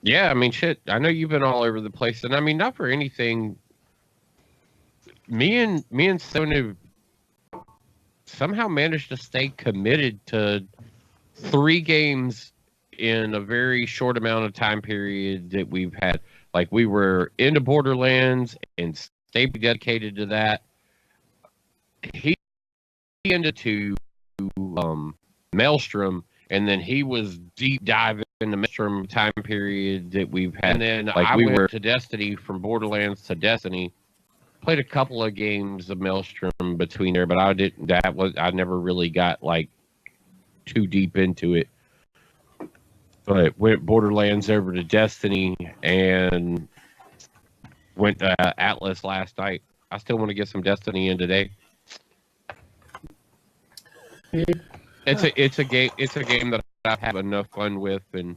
yeah, I mean, shit. I know you've been all over the place, and I mean, not for anything. Me and Sony somehow managed to stay committed to 3 games in a very short amount of time period that we've had. Like we were into Borderlands and stayed dedicated to that. He into Maelstrom, and then he was deep diving in the Maelstrom time period that we've had. And then like we were to Destiny from Borderlands to Destiny. Played a couple of games of Maelstrom between there, but I didn't. I never really got like too deep into it. But went Borderlands over to Destiny and went Atlas last night. I still want to get some Destiny in today. It's a game that I have enough fun with, and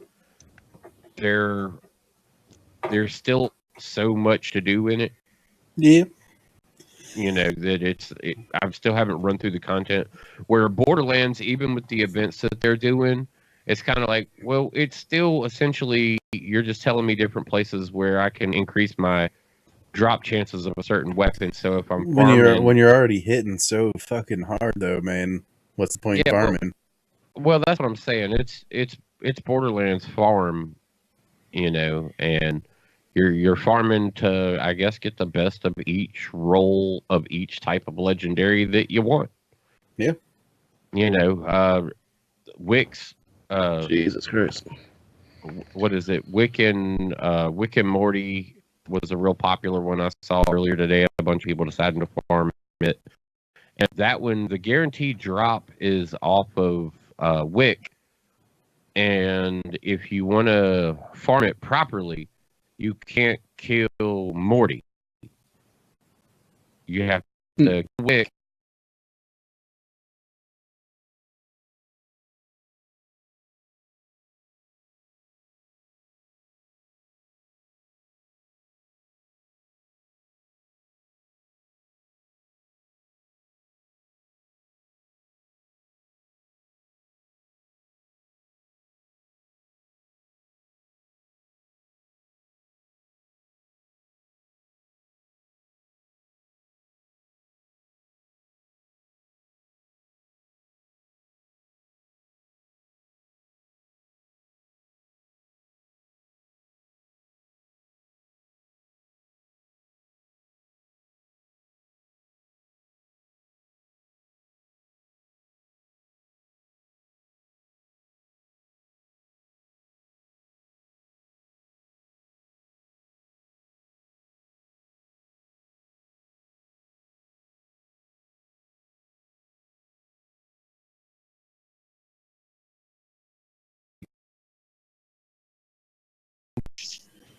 there's still so much to do in it. Yeah. You know that I still haven't run through the content. Where Borderlands, even with the events that they're doing, it's kind of like, well, it's still essentially you're just telling me different places where I can increase my drop chances of a certain weapon. So if I'm farming, when you're already hitting so fucking hard though, man, what's the point farming? Well, that's what I'm saying. It's Borderlands farm, you know, and you're farming to, I guess, get the best of each role of each type of legendary that you want. Yeah. You know, Wicks. Jesus Christ. What is it? Wick and Morty was a real popular one I saw earlier today. A bunch of people deciding to farm it. And that one, the guaranteed drop is off of Wick. And if you want to farm it properly, you can't kill Morty. You have to Wick.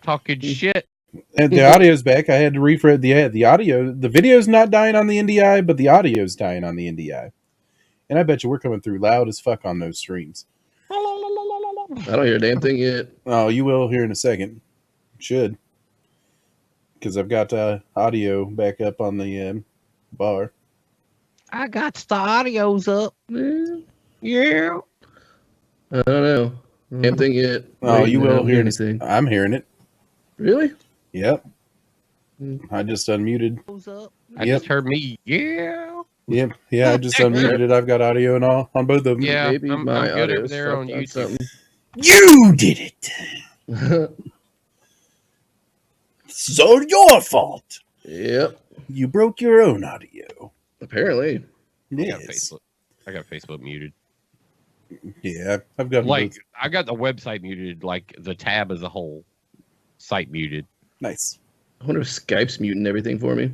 Talking shit. And the audio's back. I had to refresh the audio. The video's not dying on the NDI, but the audio's dying on the NDI. And I bet you we're coming through loud as fuck on those streams. I don't hear a damn thing yet. Oh, you will here in a second. Should. Because I've got audio back up on the bar. I got the audios up. Yeah. I don't know. Damn thing yet. Oh, you will hear anything. I'm hearing it. Really? Yep. I just unmuted. I just heard me. Yeah. Yep. Yeah, I just unmuted it. I've got audio and all on both of them. Yeah, Maybe I'm my good audio over there on YouTube. something. You did it. It's all your fault. Yep. You broke your own audio. Apparently. Yes. I got Facebook muted. Yeah, I've got like I got the website muted, like the tab as a whole. Site muted. Nice. I wonder if Skype's muting everything for me.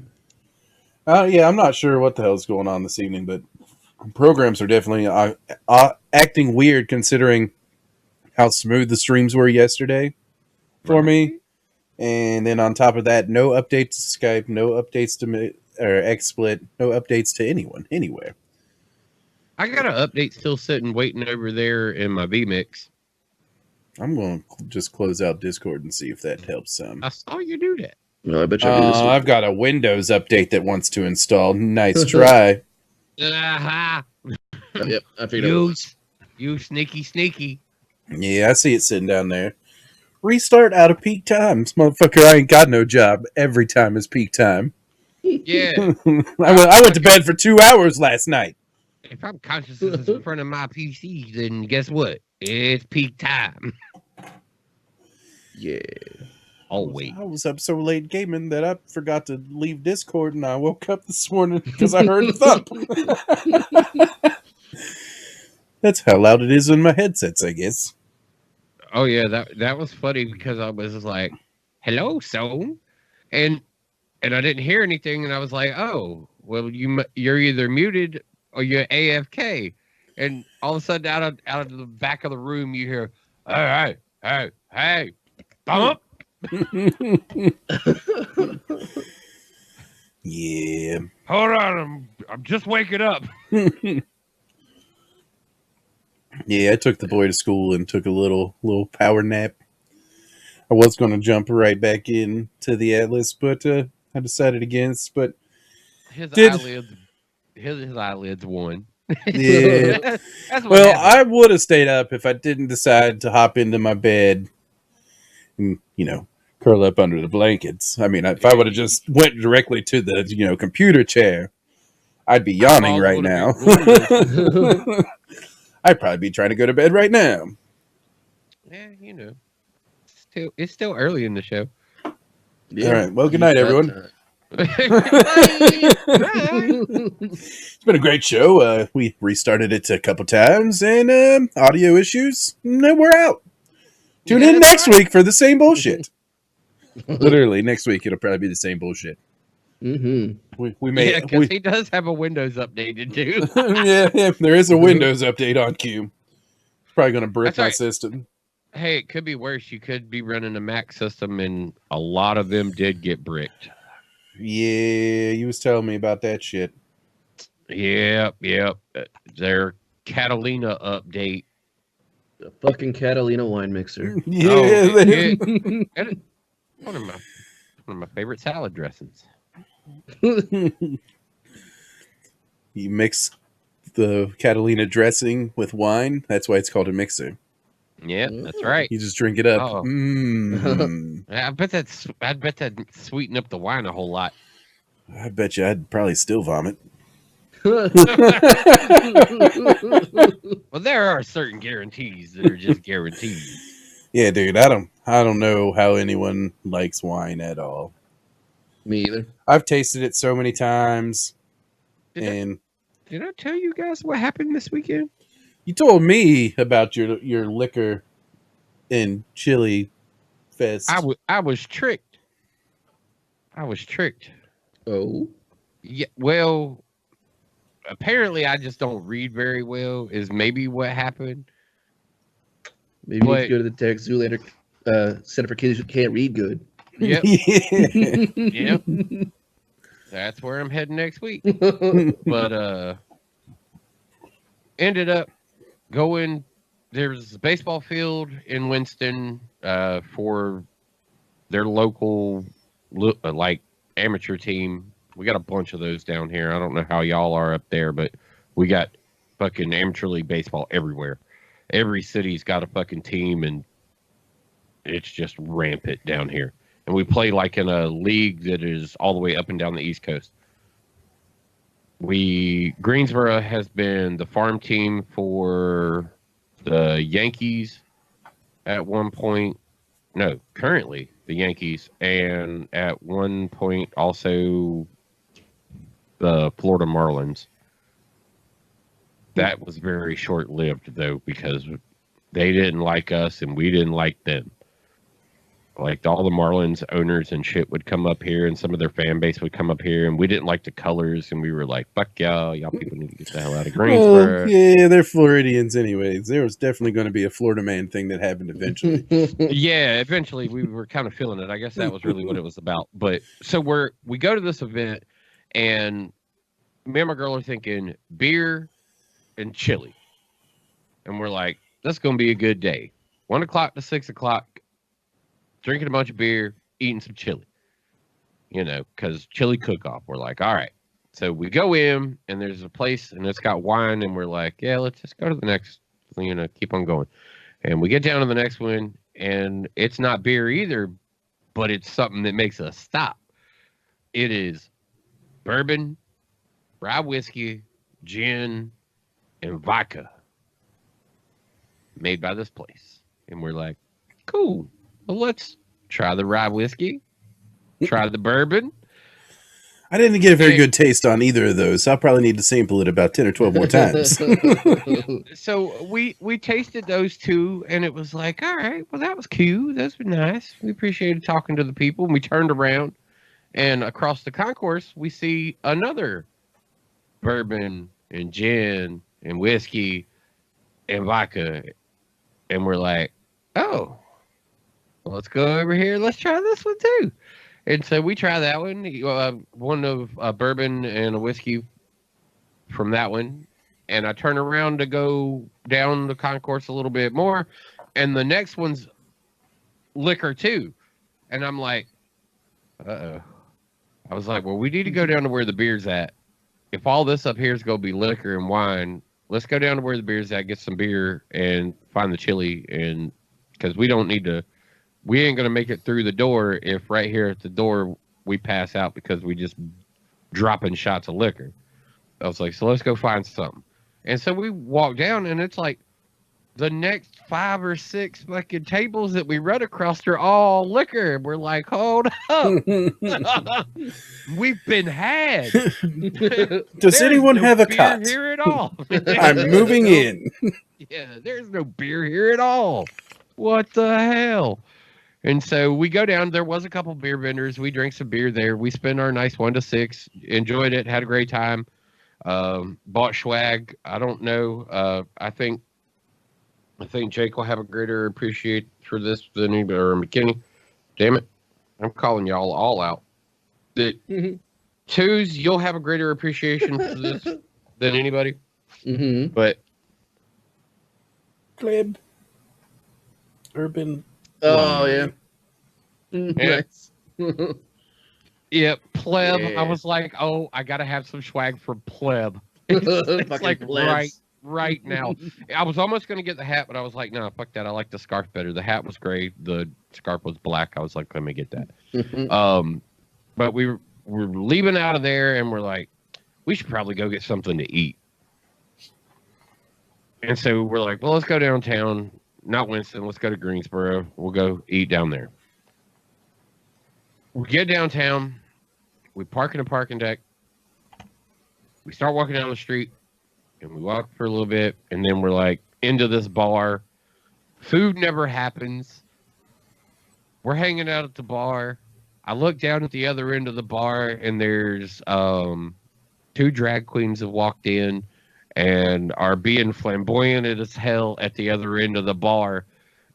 Yeah, I'm not sure what the hell's going on this evening, but programs are definitely acting weird considering how smooth the streams were yesterday for me. And then on top of that, no updates to Skype, no updates to me, or XSplit, no updates to anyone, anywhere. I got an update still sitting, waiting over there in my vMix. I'm going to just close out Discord and see if that helps some. I saw you do that. No, I bet you I do this. I've got a Windows update that wants to install. Nice try. Aha. Yep, I figured You sneaky. Yeah, I see it sitting down there. Restart out of peak times. Motherfucker, I ain't got no job. Every time is peak time. Yeah. I went to bed for 2 hours last night. If I'm consciousness in front of my PC, then guess what? It's peak time. Yeah. Always. I was up so late gaming that I forgot to leave Discord, and I woke up this morning because I heard the thump. That's how loud it is in my headsets, I guess. Oh yeah, that was funny because I was like, "Hello, son," and I didn't hear anything, and I was like, "Oh, well, you're either muted or you're AFK," and all of a sudden, out of the back of the room, you hear, hey, bump." Yeah. Hold on, I'm just waking up. Yeah, I took the boy to school and took a little power nap. I was going to jump right back in to the Atlas, but I decided against. But His Did- eyelids, his eyelids won. yeah, That's what well, happened. I would have stayed up if I didn't decide to hop into my bed and curl up under the blankets. I mean, if I would have just went directly to the computer chair, I'd be yawning Eyeballs right would've now. been glued. I'd probably be trying to go to bed right now. Yeah, it's still early in the show. Yeah. All right. Well, good night, That everyone. time. It's been a great show. We restarted it a couple times, and audio issues. No, we're out. Tune in next week for the same bullshit. Literally, next week it'll probably be the same bullshit. Mm-hmm. We may, Yeah, because he does have a Windows updated too. yeah, there is a Windows update on Q. Probably gonna brick That's my right. system. Hey, it could be worse. You could be running a Mac system, and a lot of them did get bricked. Yeah, you was telling me about that shit. Yep. Their Catalina update. The fucking Catalina wine mixer. Yeah, Oh, they- And one of my favorite salad dressings. you mix the Catalina dressing with wine. That's why it's called a mixer. Yeah, that's right. You just drink it up. Oh. Mm. I bet that sweeten up the wine a whole lot. I bet you I'd probably still vomit. Well, there are certain guarantees that are just guarantees. Yeah, dude, I don't know how anyone likes wine at all. Me either. I've tasted it so many times, Did and I tell you guys what happened this weekend? you told me about your liquor and chili fest. I was tricked. Oh. Yeah, well, apparently I just don't read very well. Is maybe what happened. Maybe you need to go to the Tech Zoolander Center for Kids Who Can't Read Good. Yep. Yeah. Yep. That's where I'm heading next week. But ended up going. There's a baseball field in Winston for their local like amateur team. We got a bunch of those down here. I don't know how y'all are up there, but we got fucking amateur league baseball everywhere. Every city's got a fucking team, and it's just rampant down here. And we play like in a league that is all the way up and down the East Coast. Greensboro has been the farm team for the Yankees at one point. No, currently the Yankees, and at one point also the Florida Marlins. That was very short-lived, though, because they didn't like us and we didn't like them. Like, all the Marlins owners and shit would come up here, and some of their fan base would come up here, and we didn't like the colors, and we were like, fuck y'all people need to get the hell out of Greensboro. Well, yeah, they're Floridians anyways. There was definitely going to be a Florida man thing that happened eventually. Yeah, eventually we were kind of feeling it. I guess that was really what it was about. But so we go to this event, and me and my girl are thinking beer and chili. And we're like, that's going to be a good day. 1 o'clock to 6 o'clock, drinking a bunch of beer, eating some chili. Because chili cook-off. We're like, all right. So we go in, and there's a place, and it's got wine, and we're like, yeah, let's just go to the next, keep on going. And we get down to the next one, and it's not beer either, but it's something that makes us stop. It is bourbon, rye whiskey, gin, and vodka made by this place. And we're like, cool. Well, let's try the rye whiskey, try the bourbon. I didn't get a very good taste on either of those, so I'll probably need to sample it about 10 or 12 more times. So we tasted those two, and it was like, all right, well, that was cute. That's been nice. We appreciated talking to the people. And we turned around, and across the concourse, we see another bourbon and gin and whiskey and vodka. And we're like, oh, well, let's go over here. Let's try this one, too. And so we try that one of bourbon and a whiskey from that one. And I turn around to go down the concourse a little bit more. And the next one's liquor too. And I'm like, uh-oh. I was like, well, we need to go down to where the beer's at. If all this up here is going to be liquor and wine, let's go down to where the beer's at, get some beer and find the chili. And because we ain't going to make it through the door if right here at the door we pass out because we just dropping shots of liquor. I was like, so let's go find something. And so we walk down, and it's like the next 5 or 6 fucking tables that we run across are all liquor. We're like, hold up. We've been had. Does anyone have a cut? Here at all. I'm moving in. Yeah, there's no beer here at all. What the hell? And so we go down. There was a couple beer vendors. We drank some beer there. We spent our nice 1 to 6. Enjoyed it. Had a great time. Bought swag. I don't know. I think Jake will have a greater appreciation for this than anybody, or McKinney. Damn it. I'm calling y'all all out. Twos, you'll have a greater appreciation for this than anybody. Mm-hmm. But Glib. Urban. Oh, yeah. Nice. Yeah, pleb. Yeah. I was like, oh, I gotta have some swag for pleb. It's like plebs. right now. I was almost gonna get the hat, but I was like, no, fuck that. I like the scarf better. The hat was gray. The scarf was black. I was like, let me get that. But we're leaving out of there, and we're like, we should probably go get something to eat. And so we're like, well, let's go downtown. Not Winston. Let's go to Greensboro. We'll go eat down there. We get downtown. We park in a parking deck. We start walking down the street, and we walk for a little bit, and then we're like into this bar. Food never happens. We're hanging out at the bar. I look down at the other end of the bar, and there's 2 drag queens have walked in and are being flamboyant as hell at the other end of the bar,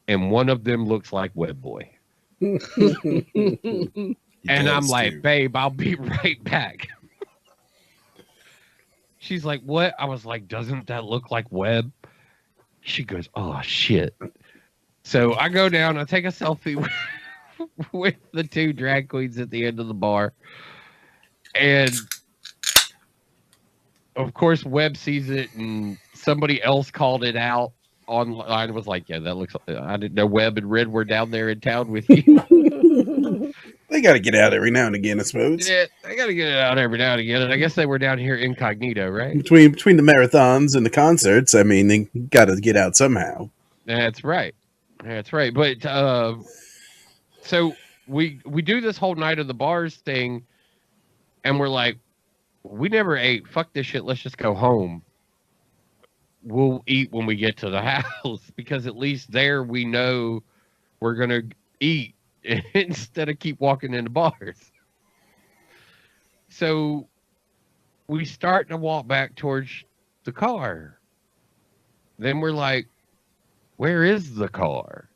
and one of them looks like Web Boy. And I'm like, babe, I'll be right back. She's like, what? I was like, doesn't that look like Web? She goes, oh, shit. So I go down, I take a selfie with the 2 drag queens at the end of the bar. And of course, Webb sees it, and somebody else called it out online. Was like, yeah, that looks. I didn't know Webb and Red were down there in town with you. They got to get out every now and again, I suppose. Yeah, they got to get it out every now and again. And I guess they were down here incognito, right? Between the marathons and the concerts, I mean, they got to get out somehow. That's right. That's right. But so we do this whole night of the bars thing, and we're like, we never ate. Fuck this shit. Let's just go home. We'll eat when we get to the house, because at least there we know we're going to eat instead of keep walking into bars. So we start to walk back towards the car. Then we're like, where is the car?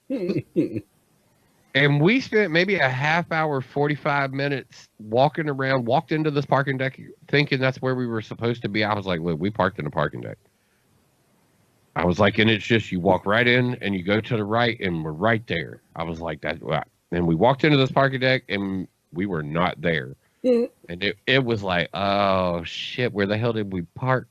And we spent maybe a half hour, 45 minutes walking around, walked into this parking deck thinking that's where we were supposed to be. I was like, look, we parked in a parking deck. I was like, and it's just, you walk right in and you go to the right and we're right there. I was like, that's right. And we walked into this parking deck and we were not there. And it was like, oh shit, where the hell did we park?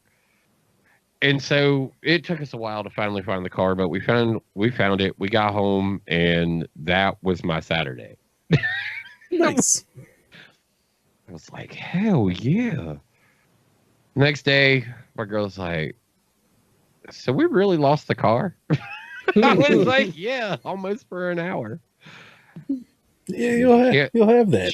And so it took us a while to finally find the car, but we found it. We got home, and that was my Saturday. Nice. I was like, hell yeah. Next day, my girl's like, so we really lost the car? I was like, yeah, almost for an hour. Yeah, you'll have that.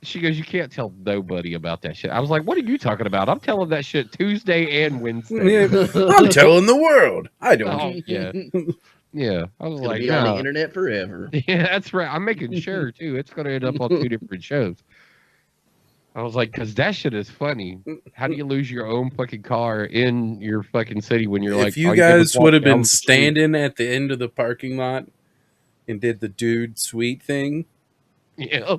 She goes, you can't tell nobody about that shit. I was like, what are you talking about? I'm telling that shit Tuesday and Wednesday. I'm telling the world. I don't. Oh, yeah. Yeah. I was It's gonna like, be on the internet forever. Yeah, that's right. I'm making sure, too. It's going to end up on 2 different shows. I was like, because that shit is funny. How do you lose your own fucking car in your fucking city when you're like... If you guys would have been standing at the end of the parking lot and did the dude sweet thing, yeah,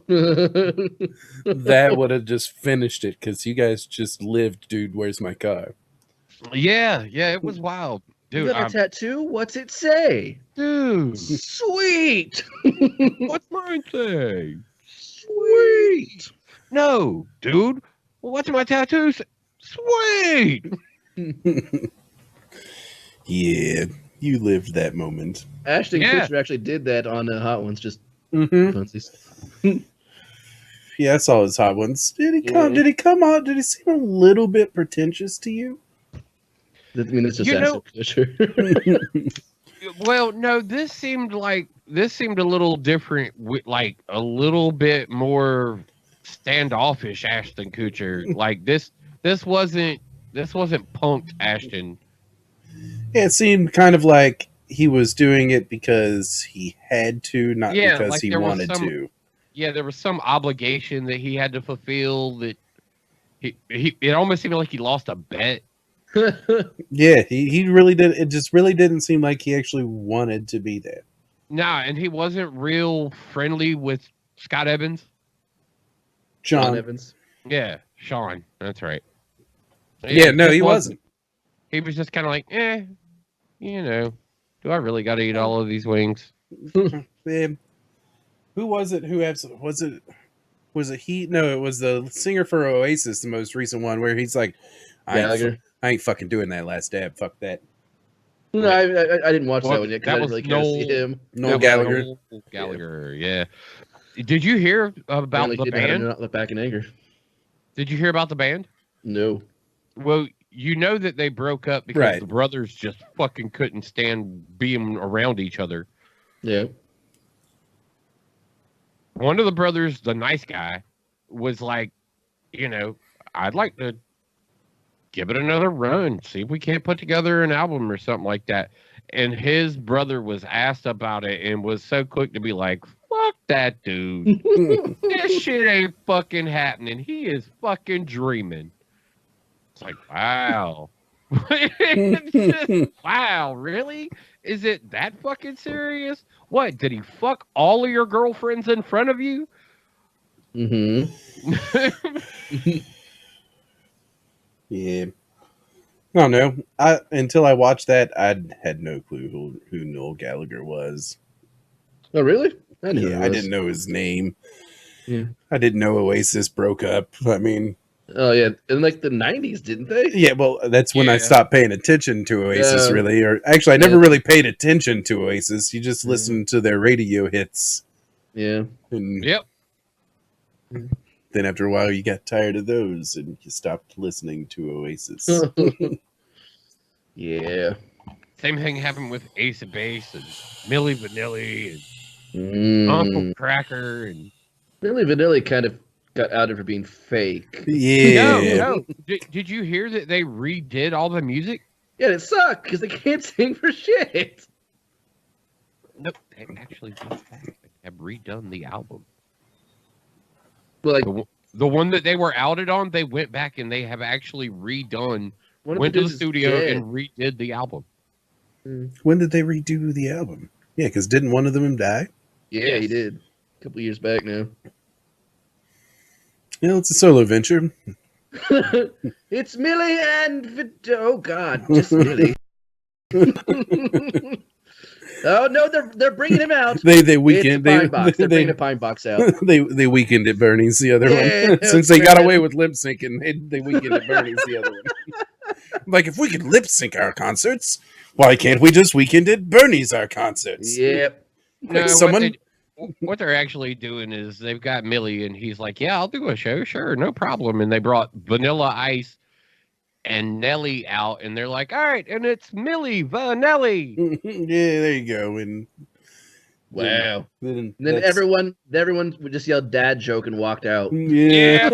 that would have just finished it, because you guys just lived, dude, where's my car? yeah, it was wild. Dude, you got a tattoo? What's it say? Dude. Sweet. What's mine say? Sweet. No, dude. What's my tattoo say? Sweet. Yeah, you lived that moment. Ashton Kutcher actually did that on Hot Ones, just funsies. Yeah, I saw his Hot Ones. Did he come out? Did he seem a little bit pretentious to you? I mean, it's just Ashton Kutcher. Well, no, this seemed a little different, like a little bit more standoffish Ashton Kutcher. Like this wasn't punked Ashton. Yeah, it seemed kind of like he was doing it because he had to, not because like he wanted to. Yeah, there was some obligation that he had to fulfill. That it almost seemed like he lost a bet. Yeah, he really did. It just really didn't seem like he actually wanted to be there. Nah, and he wasn't real friendly with Scott Evans. Sean Evans. Yeah, Sean. That's right. Yeah, no, he wasn't. He was just kind of like, do I really got to eat all of these wings? Man, who was it? Was it he? No, it was the singer for Oasis, the most recent one, where he's like, I ain't fucking doing that last dab. Fuck that. No, I didn't watch that one yet because I didn't really care to see him. Noel Gallagher. Noel Gallagher, yeah. Did you hear about the band? Back in anger. Did you hear about the band? No. Well, you know that they broke up because the brothers just fucking couldn't stand being around each other. Yeah. One of the brothers, the nice guy, was like, I'd like to give it another run, see if we can't put together an album or something like that. And his brother was asked about it and was so quick to be like, fuck that dude. This shit ain't fucking happening. He is fucking dreaming. It's like, wow. Wow, really? Is it that fucking serious? What, did he fuck all of your girlfriends in front of you? Mm-hmm. Yeah. I don't know. Until I watched that, I had no clue who Noel Gallagher was. Oh, really? I didn't know his name. Yeah. I didn't know Oasis broke up. I mean... Oh, yeah. In like the 90s, didn't they? Yeah, well, that's when I stopped paying attention to Oasis, really. Or actually, I never really paid attention to Oasis. You just listened to their radio hits. Yeah. And yep. Then after a while, you got tired of those, and you stopped listening to Oasis. Yeah. Same thing happened with Ace of Base and Milli Vanilli and Uncle Cracker. And Milli Vanilli kind of got outed for being fake. Yeah. No. Did you hear that they redid all the music? Yeah, it sucked because they can't sing for shit. No, they actually have redone the album. Well, like the one that they were outed on, they went back and they have actually redone. Went to the studio and redid the album. When did they redo the album? Yeah, because didn't one of them die? Yeah, he did. A couple years back now. It's a solo venture. It's Millie and oh God, just Millie. Oh no, they're bringing him out. They weekend they're bringing the Pine Box out. they weekend at Bernie's the other one. Since they got away with lip syncing, they weekend at Bernie's the other one. Like, if we could lip sync our concerts, why can't we just Weekend at Bernie's our concerts? Yep. Like someone... what they're actually doing is they've got Millie, and he's like, "Yeah, I'll do a show, sure, no problem." And they brought Vanilla Ice and Nelly out, and they're like, "All right, and it's Millie Vanelli." Yeah, there you go. And wow. Then everyone would just yell "dad joke" and walked out. Yeah.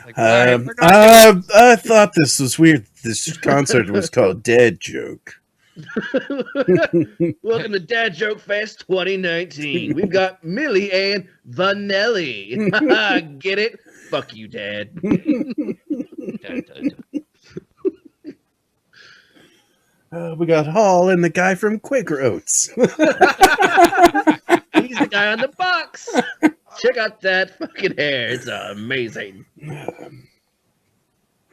Like, I thought this was weird. This concert was called Dad Joke. Welcome to Dad Joke Fest 2019. We've got Millie and Vanelli. Get it? Fuck you, Dad. We got Hall and the guy from Quaker Oats. He's the guy on the box. Check out that fucking hair. It's amazing.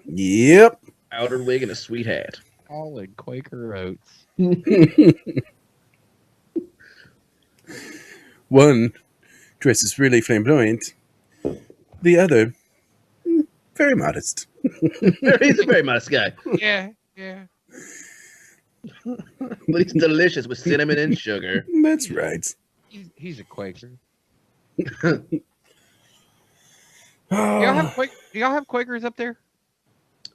Yep. Outer wig and a sweet hat. All in Quaker Oats. One dresses really flamboyant. The other, very modest. He's a very modest guy. Yeah. But he's delicious with cinnamon and sugar. That's right. He's a Quaker. Do y'all have Quakers up there?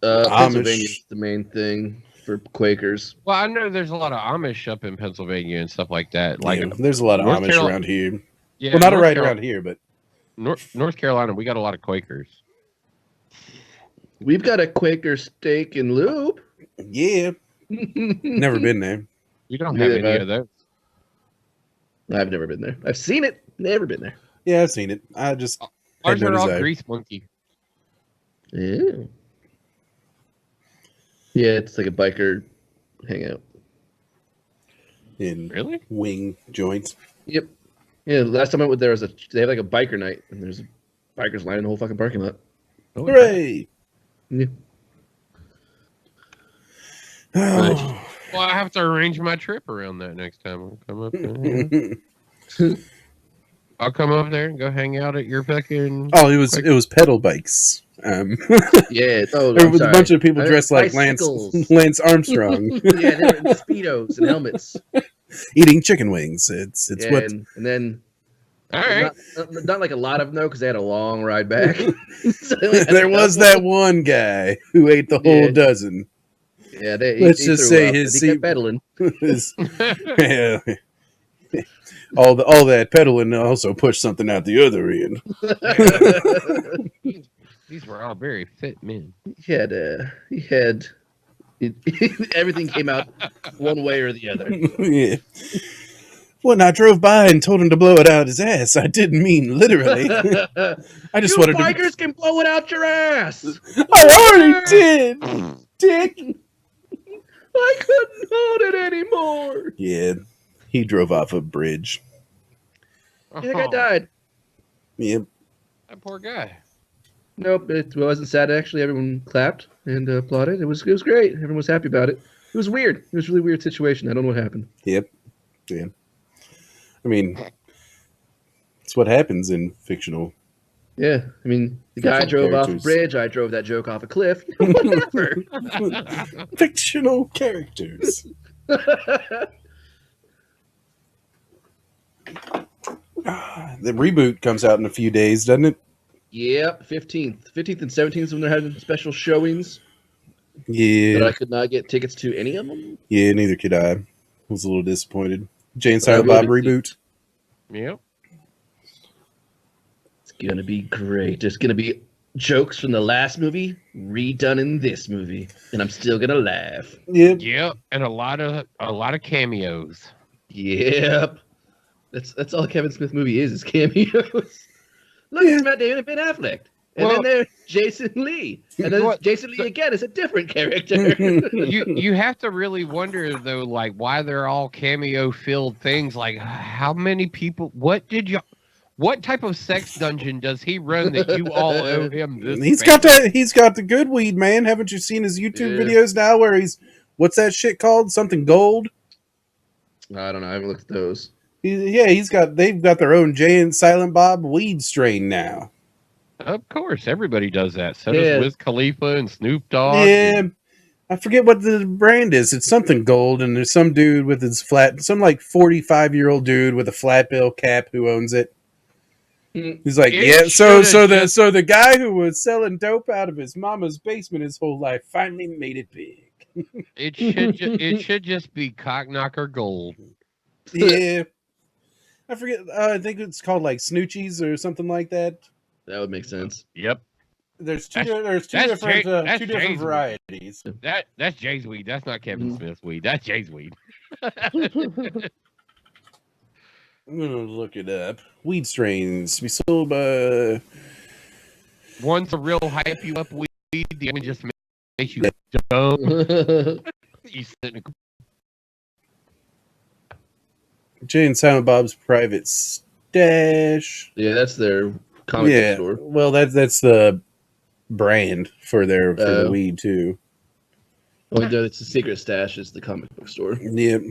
Pennsylvania's the main thing for Quakers. Well, I know there's a lot of Amish up in Pennsylvania and stuff like that. Like, yeah, there's a lot of North Amish around here. Yeah, well, not right around here, but North Carolina, we got a lot of Quakers. We've got a Quaker steak and lube. Yeah. Never been there. We don't have any of those. I've never been there. I've seen it. Never been there. Yeah, I've seen it. I just ours are all grease monkey. Yeah. Yeah, it's like a biker hangout. In really wing joints. Yep. Yeah, last time I went there they have like a biker night, and there's bikers lining the whole fucking parking lot. Oh, hooray! Yeah. Oh. Well, I have to arrange my trip around that next time. I'll come up there. I'll come up there and go hang out at your fucking. Oh, it was pedal bikes. Yeah, there was a bunch of people dressed like Lance Armstrong. Yeah, they were in speedos and helmets, eating chicken wings. It's what. And then, all right, not like a lot of them though, because they had a long ride back. So there was that one guy who ate the whole dozen. Yeah, let's just say his seat pedaling. Yeah. All that pedaling also pushed something out the other end. These were all very fit men. He had everything came out one way or the other. Yeah. When I drove by and told him to blow it out his ass, I didn't mean literally. I just wanted bikers can blow it out your ass. I already did, dick. I couldn't hold it anymore. Yeah, he drove off a bridge. Yeah, the guy died. Yep. That poor guy. Nope, it wasn't sad. Actually, everyone clapped and applauded. It was great. Everyone was happy about it. It was weird. It was a really weird situation. I don't know what happened. Yep. Yeah. I mean, it's what happens in fictional. Yeah, I mean, the guy drove off a bridge. I drove that joke off a cliff. Whatever. Fictional characters. The reboot comes out in a few days, doesn't it? Yep, 15th and 17th when they're having special showings. Yeah. But I could not get tickets to any of them. Yeah, neither could I. Was a little disappointed. Jay and Silent Bob reboot. Yep. It's going to be great. There's going to be jokes from the last movie redone in this movie, and I'm still going to laugh. Yep, and a lot of cameos. Yep. That's all a Kevin Smith movie is cameos. Look, it's Matt Damon and Ben Affleck. And then there's Jason Lee. And then Jason Lee again is a different character. you have to really wonder, though, like, why they're all cameo-filled things. Like, how many people... What type of sex dungeon does he run that you all owe him this? He's got the good weed, man. Haven't you seen his YouTube videos now where he's... What's that shit called? Something gold? I don't know. I haven't looked at those. They've got their own Jay and Silent Bob weed strain now. Of course, everybody does that. So Yeah. does Wiz Khalifa and Snoop Dogg. Yeah, I forget what the brand is. It's something gold, and there's some dude with his some like 45-year-old dude with a flat bill cap who owns it. He's like, so the guy who was selling dope out of his mama's basement his whole life finally made it big. It should just be cock knocker gold. Yeah, I forget. I think it's called like Snoochies or something like that. That would make sense. Yep. There's two different varieties. That's Jay's weed. That's not Kevin Smith's weed. That's Jay's weed. I'm gonna look it up. Weed strains be sold by. One's a real hype you up weed. The other one just makes you dumb. You sit in Jay and Silent Bob's Private Stash. Yeah, that's their comic book store. Well, that's the brand for the weed too. Oh, no, it's the Secret Stash. Is the comic book store. Yep.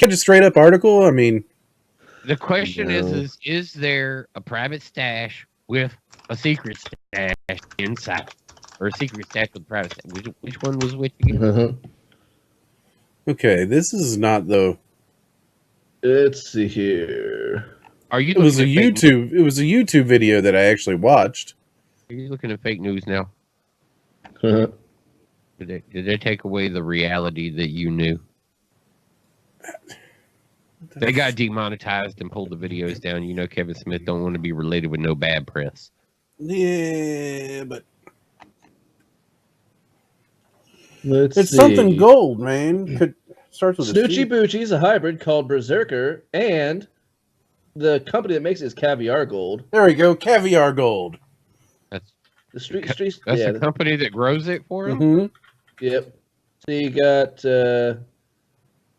Just straight up article. I mean, the question is there a private stash with a secret stash inside, or a secret stash with a private stash? Which one was which again? Okay, this is not the. Let's see here. Are you? It was a YouTube. It was a YouTube video that I actually watched. Are you looking at fake news now? Did they take away the reality that you knew? They got demonetized and pulled the videos down. You know, Kevin Smith don't want to be related with no bad press. Yeah, but it's see. Something gold, man. Starts with Snoochie Boochie is a hybrid called Berserker, and the company that makes it is Caviar Gold. There we go, Caviar Gold. That's the street. That's the company that grows it for him. Mm-hmm. Yep. So you got.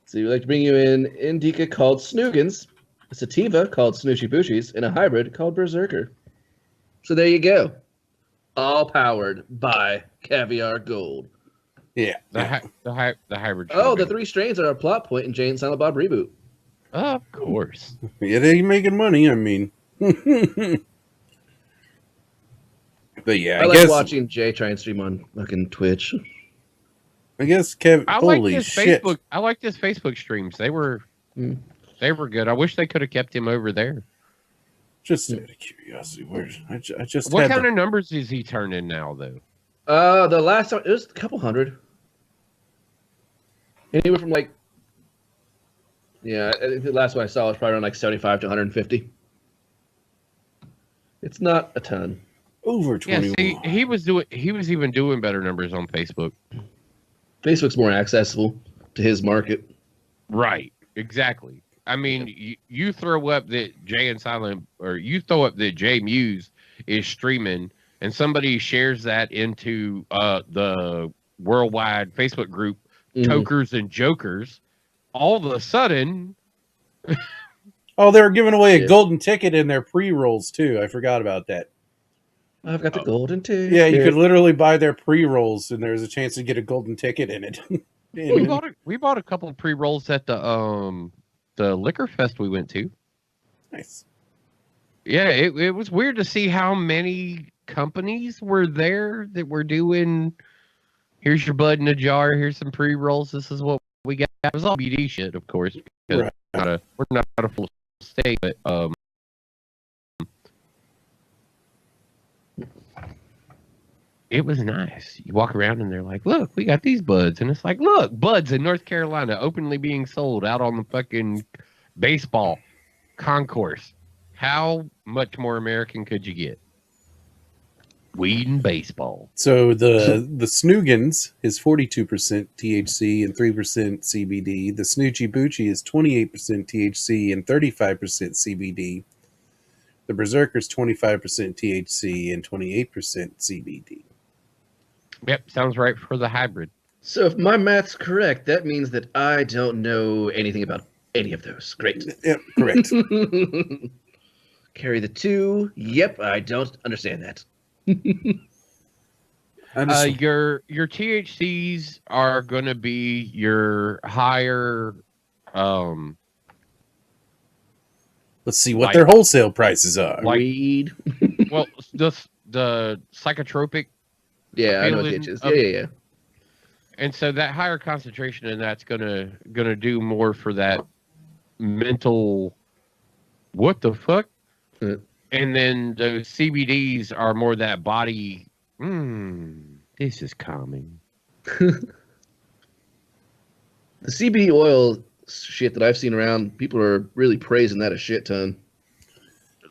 So we'd like to bring you in Indica called Snoogans, a sativa called Snoochie Boochies, and a hybrid called Berserker. So there you go. All powered by Caviar Gold. Yeah. The hybrid. Oh, the three strains are a plot point in Jay and Silent Bob reboot. Of course. Yeah, they're making money. I mean. But yeah, I like watching Jay try and stream on fucking Twitch. I guess Kevin. Holy shit! I like this Facebook streams. They were good. I wish they could have kept him over there. Just out of curiosity, I just. What kind of numbers is he turning now, though? The last time it was a couple hundred. Anywhere from like, I think the last one I saw was probably around like 75 to 150. It's not a ton. Over 21. Yeah, see, he was even doing better numbers on Facebook. Facebook's more accessible to his market. Right. Exactly. I mean, you throw up that Jay and Silent, or you throw up that Jay Muse is streaming, and somebody shares that into the worldwide Facebook group, Tokers and Jokers. All of a sudden, oh, they were giving away a golden ticket in their pre-rolls too. I forgot about that. I've got the golden ticket. Yeah, you could literally buy their pre-rolls, and there's a chance to get a golden ticket in it. We bought a couple of pre-rolls at the Liquor Fest we went to. Nice. Yeah, it was weird to see how many companies were there that were doing. Here's your bud in a jar. Here's some pre-rolls. This is what we got. It was all BD shit, of course. Right. We're not a full state, but it was nice. You walk around and they're like, look, we got these buds. And it's like, look, buds in North Carolina openly being sold out on the fucking baseball concourse. How much more American could you get? Weed and baseball. So the Snoogans is 42% THC and 3% CBD. The Snoochie Boochie is 28% THC and 35% CBD. The Berserker is 25% THC and 28% CBD. Yep, sounds right for the hybrid. So if my math's correct, that means that I don't know anything about any of those. Great. Yep, correct. Carry the 2. Yep, I don't understand that. Your THCs are going to be your higher Let's see what their wholesale prices are. Weed. Well, the psychotropic. Yeah, I know what it is. Yeah. And so that higher concentration in that's gonna do more for that mental. What the fuck? Yeah. And then those CBDs are more that body. This is calming. The CBD oil shit that I've seen around, people are really praising that a shit ton.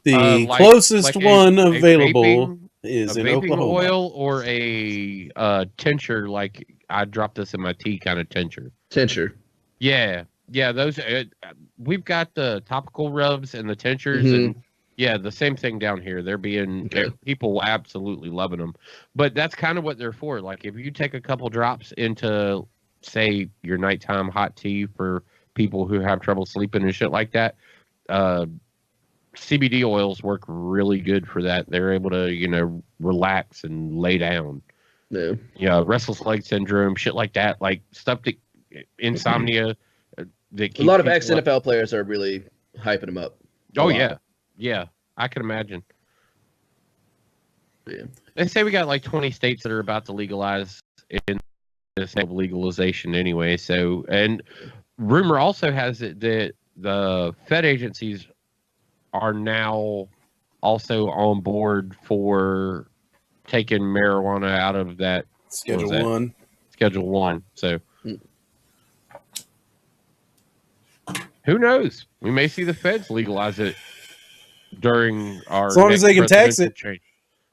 The closest one available is in vaping Oklahoma. Oil or a tincture, like I dropped this in my tea kind of tincture. Tincture. Yeah. Those we've got the topical rubs and the tinctures, and the same thing down here. They're being people absolutely loving them, but that's kind of what they're for. Like if you take a couple drops into, say, your nighttime hot tea for people who have trouble sleeping and shit like that. CBD oils work really good for that. They're able to, relax and lay down. Yeah. Yeah, restless leg syndrome, shit like that, like stuff that insomnia. That a lot of ex-NFL players are really hyping them up. Oh yeah, I can imagine. Yeah. They say we got like 20 states that are about to legalize in this legalization anyway. So, and rumor also has it that the Fed agencies are now also on board for taking marijuana out of that Schedule 1. Schedule 1. So who knows? We may see the feds legalize it during our as long as they can tax it. Change.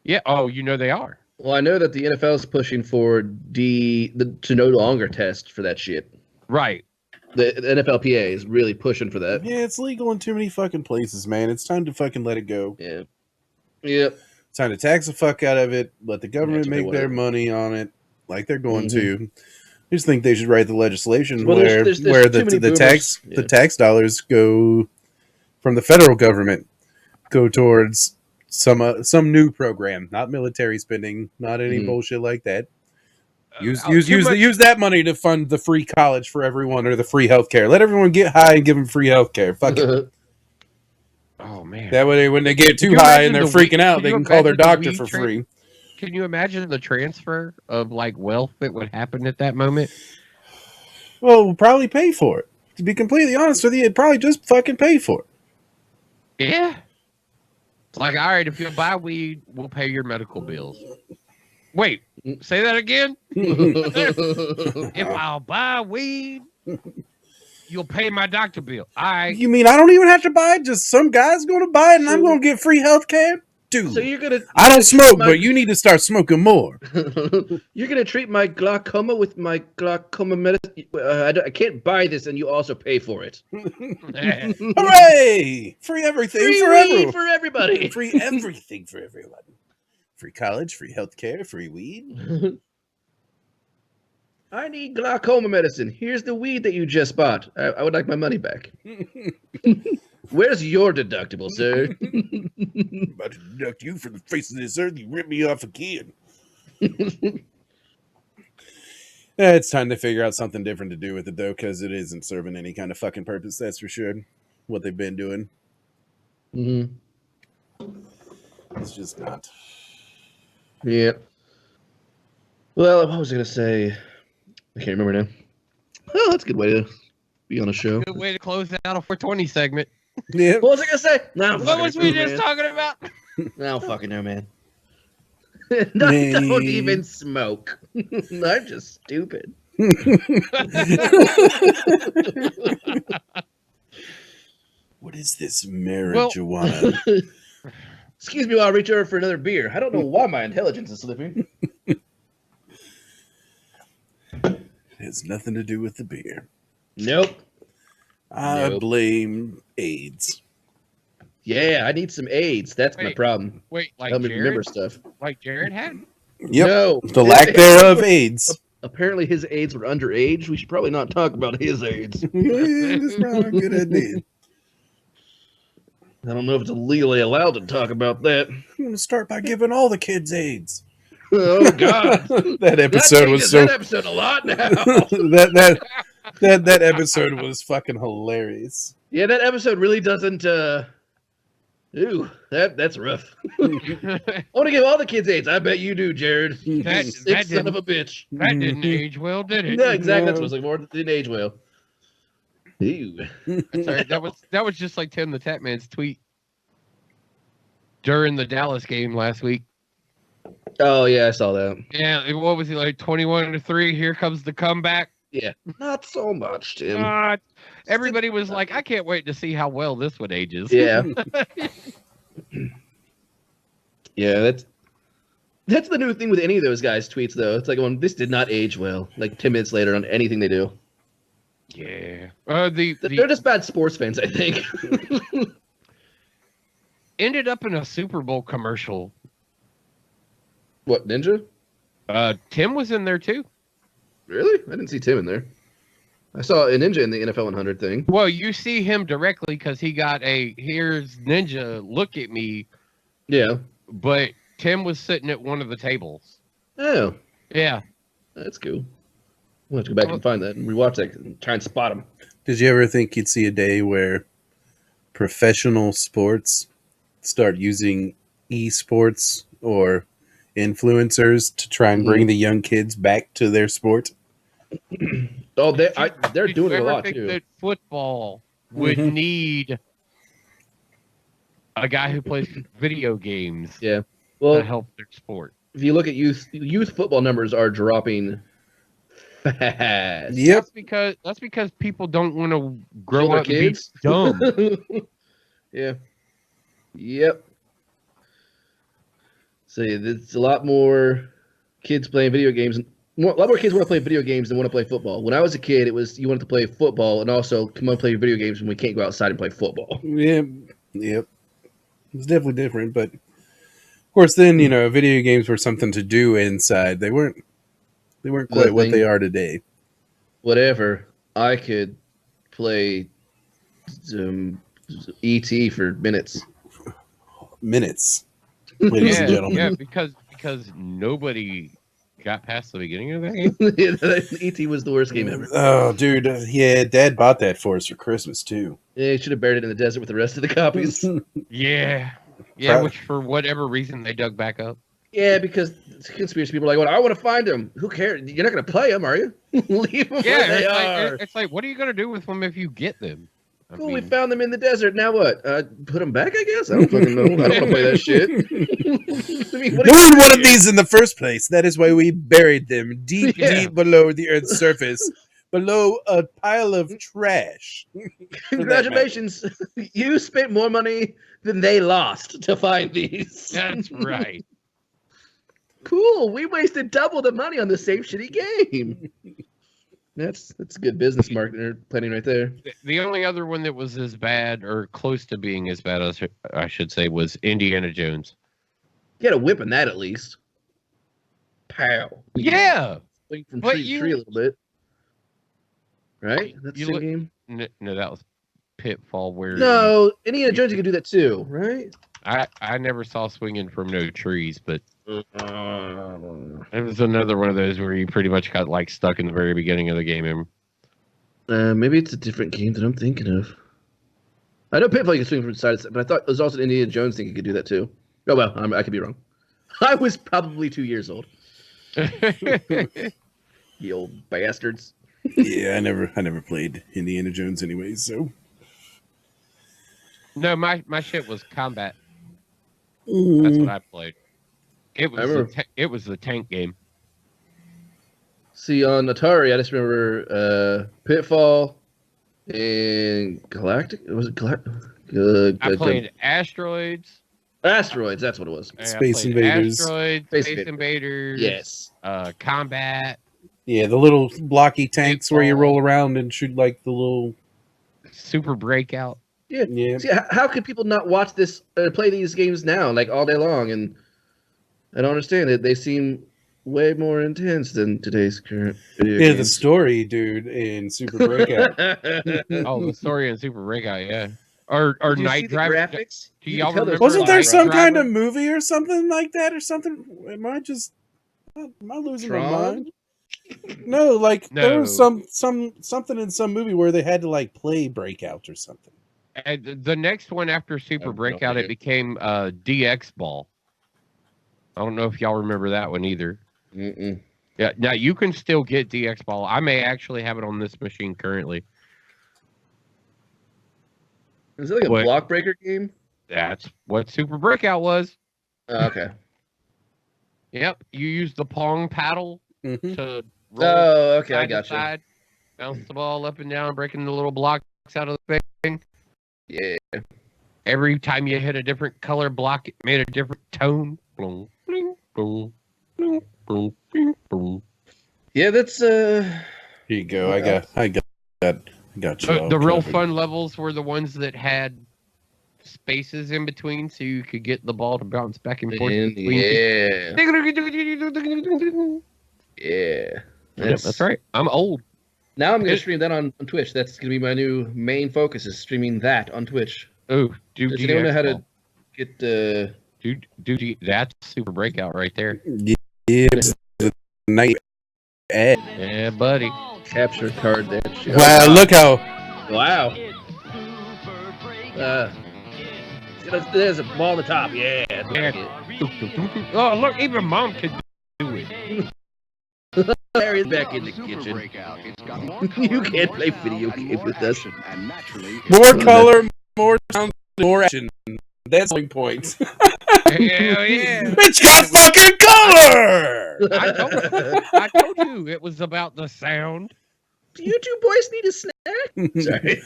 Yeah. Oh, they are. Well, I know that the NFL is pushing for to no longer test for that shit. Right. The NFLPA is really pushing for that. Yeah, it's legal in too many fucking places, man. It's time to fucking let it go. Yeah. Yep. It's time to tax the fuck out of it. Let the government make their money on it, like they're going to. I just think they should write the legislation where the tax dollars go from the federal government go towards some new program, not military spending, not any bullshit like that. Use that money to fund the free college for everyone or the free healthcare. Let everyone get high and give them free healthcare. Fuck it. Oh man! That way, when they get too high and they're freaking out, they can call their doctor for free. Can you imagine the transfer of wealth that would happen at that moment? Well, we'll probably pay for it. To be completely honest with you, it'd probably just fucking pay for it. Yeah. It's like, all right, if you buy weed, we'll pay your medical bills. Wait, say that again? If I'll buy weed, you'll pay my doctor bill. All right. You mean I don't even have to buy it? Just some guy's going to buy it and I'm going to get free health care? Dude, so I don't smoke, but you need to start smoking more. You're going to treat my glaucoma with my glaucoma medicine? I can't buy this and you also pay for it. Hooray! Free everything for everybody. Free everything for everyone. Free college, free healthcare, free weed. I need glaucoma medicine. Here's the weed that you just bought. I would like my money back. Where's your deductible, sir? I'm about to deduct you from the face of this earth. You ripped me off again. It's time to figure out something different to do with it, though, because it isn't serving any kind of fucking purpose, that's for sure. What they've been doing. It's just not. Yeah. Well, what was I going to say? I can't remember now. Well, that's a good way to be on a show. Good way to close out a 420 segment. Yeah. What was I going to say? No, what was we just talking about? I don't fucking know, man. Don't even smoke. I'm just stupid. What is this marijuana? Excuse me while I reach over for another beer. I don't know why my intelligence is slipping. It has nothing to do with the beer. Nope. I blame AIDS. Yeah, I need some AIDS. That's my problem. Wait, like help me Jared? remember stuff. Like Jared had? Yep. No. The lack thereof AIDS. Apparently his AIDS were underage. We should probably not talk about his AIDS. Yeah, that's probably a good idea. I don't know if it's legally allowed to talk about that. I'm going to start by giving all the kids AIDS. Oh, God. That episode was so... That episode a lot now. that episode was fucking hilarious. Yeah, that episode really doesn't Ooh, that's rough. I want to give all the kids AIDS. I bet you do, Jared. That Sick son of a bitch. That didn't age well, did it? No, exactly. No. That's what's like more than age well. Ew. Sorry, that was just like Tim the Tatman's tweet during the Dallas game last week. Oh yeah, I saw that. Yeah, what was he like? 21-3. Here comes the comeback. Yeah, not so much, Tim. Everybody was like, I can't wait to see how well this one ages. Yeah. Yeah, that's the new thing with any of those guys' tweets, though. It's like, well, this did not age well. Like 10 minutes later on anything they do. Yeah. They're just bad sports fans, I think. Ended up in a Super Bowl commercial. What, Ninja? Tim was in there too. Really? I didn't see Tim in there. I saw a Ninja in the NFL 100 thing. Well, you see him directly because he got here's Ninja, look at me. Yeah. But Tim was sitting at one of the tables. Oh. Yeah. That's cool. We'll have to go back and find that and rewatch that and try and spot him. Did you ever think you'd see a day where professional sports start using esports or influencers to try and bring the young kids back to their sport? Oh, they're doing it a lot think too. That football would need a guy who plays video games Yeah. Well, to help their sport. if you look at youth football numbers are dropping fast. Yep. That's because people don't want to Kill grow their up and be dumb. Yeah. Yep. So there's a lot more kids playing video games. A lot more kids want to play video games than want to play football. When I was a kid, it was you wanted to play football and also come on play video games when we can't go outside and play football. Yep. It's definitely different, but of course, then video games were something to do inside. They weren't quite what they are today. Whatever. I could play ET for minutes. Minutes, ladies and gentlemen. Yeah, because nobody got past the beginning of that game. ET was the worst game ever. Oh, dude. Yeah, Dad bought that for us for Christmas, too. Yeah, he should have buried it in the desert with the rest of the copies. Yeah, which for whatever reason they dug back up. Yeah, because conspiracy people are like, well, I want to find them. Who cares? You're not going to play them, are you? Leave them where they are. It's like, what are you going to do with them if you get them? Cool, we found them in the desert. Now what? Put them back, I guess? I don't fucking know. I don't want to play that shit. I mean, No one wanted these in the first place. That is why we buried them deep below the Earth's surface, below a pile of trash. Congratulations. You spent more money than they lost to find these. That's right. Cool. We wasted double the money on the same shitty game. That's good business planning right there. The only other one that was as bad or close to being as bad as I should say was Indiana Jones. You had a whip in that at least. Pow. Yeah. Swing from tree to tree a little bit. Right? That's the same game? No, that was Pitfall where No, Indiana Jones you could do that too, right? I never saw swinging from no trees, but it was another one of those where you pretty much got like stuck in the very beginning of the game. Maybe it's a different game that I'm thinking of. I know Pitfall you can swing from side to side, but I thought it was also an Indiana Jones thing you could do that too. Oh well, I could be wrong. I was probably 2 years old. You old bastards. Yeah, I never played Indiana Jones anyway, so. No, my shit was combat. That's what I played. It was the tank game. See, on Atari, I just remember Pitfall and Galactic. Was it Galactic? I played Asteroids. Asteroids, that's what it was. Space Invaders. Asteroids, Space Invaders. Yes. Combat. Yeah, the little blocky tanks where you roll around and shoot like the little Super Breakout. Yeah. See, how could people not watch this, play these games now, like all day long? And I don't understand it. They seem way more intense than today's current video games. the story, dude, in Super Breakout. Oh, the story in Super Breakout, yeah. Or Night Driver. Graphics? Do y'all remember? Wasn't there Night some Driver? kind of movie or something like that or something? Am I losing my mind? No, there was something in some movie where they had to like play Breakout or something. And the next one after Super Breakout, it became DX Ball. I don't know if y'all remember that one either. Mm-mm. Yeah, now you can still get DX Ball. I may actually have it on this machine currently. Is it like a block breaker game? That's what Super Breakout was. Okay. Yep, you use the Pong paddle Mm-hmm. to roll okay, I side to got you. side, bounce the ball up and down, breaking the little blocks out of the thing. Yeah. Every time you hit a different color block, it made a different tone. Boom, bling, boom, bling, boom, bling, boom. Yeah, that's Here you go. I got you. The real fun levels were the ones that had spaces in between, so you could get the ball to bounce back and forth between. Yeah. Yeah, that's right. I'm old. Now I'm going to stream that on Twitch. That's going to be my new main focus, is streaming that on Twitch. Oh, does anyone know how to get that's Super Breakout right there. Yeah, night. Yeah, buddy. Capture card there. Wow, look how. Wow. There's a ball on the top. Yeah. Oh, look, even Mom can do it. Larry's back in the kitchen. You can't play video games with us. More color, more sound, more action. That's the point. Hell yeah. It's got fucking color! I told you it was about the sound. Do you two boys need a snack? Sorry.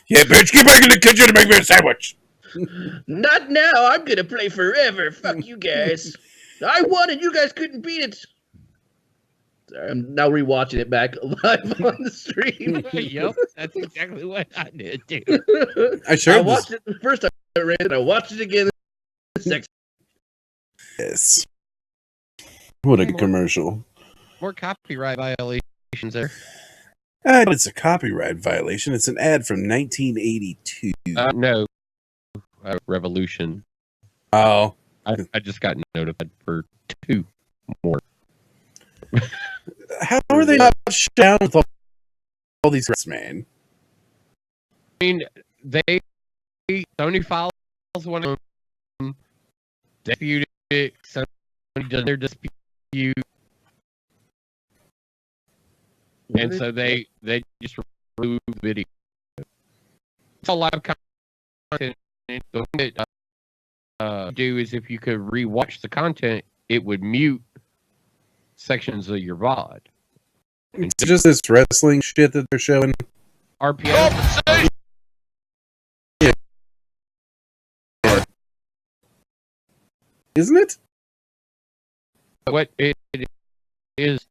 Yeah, bitch, get back in the kitchen and make me a sandwich. Not now. I'm going to play forever. Fuck you guys. I won and you guys couldn't beat it. Sorry, I'm now rewatching it back live on the stream. Yep, that's exactly what I did too. I watched it the first time I ran it. I watched it again. Yes. What a commercial. More copyright violations there. It's a copyright violation. It's an ad from 1982. No. Revolution. Oh. I just got notified for 2 more. How are they not shut down with all these rights, man? I mean, Sony files one of them, disputed it, Sony does their dispute, and so they just remove the video. It's a live content. The thing that do is if you could rewatch the content, it would mute sections of your VOD. It's just this wrestling shit that they're showing. RPM. Yeah. Isn't it? What it is,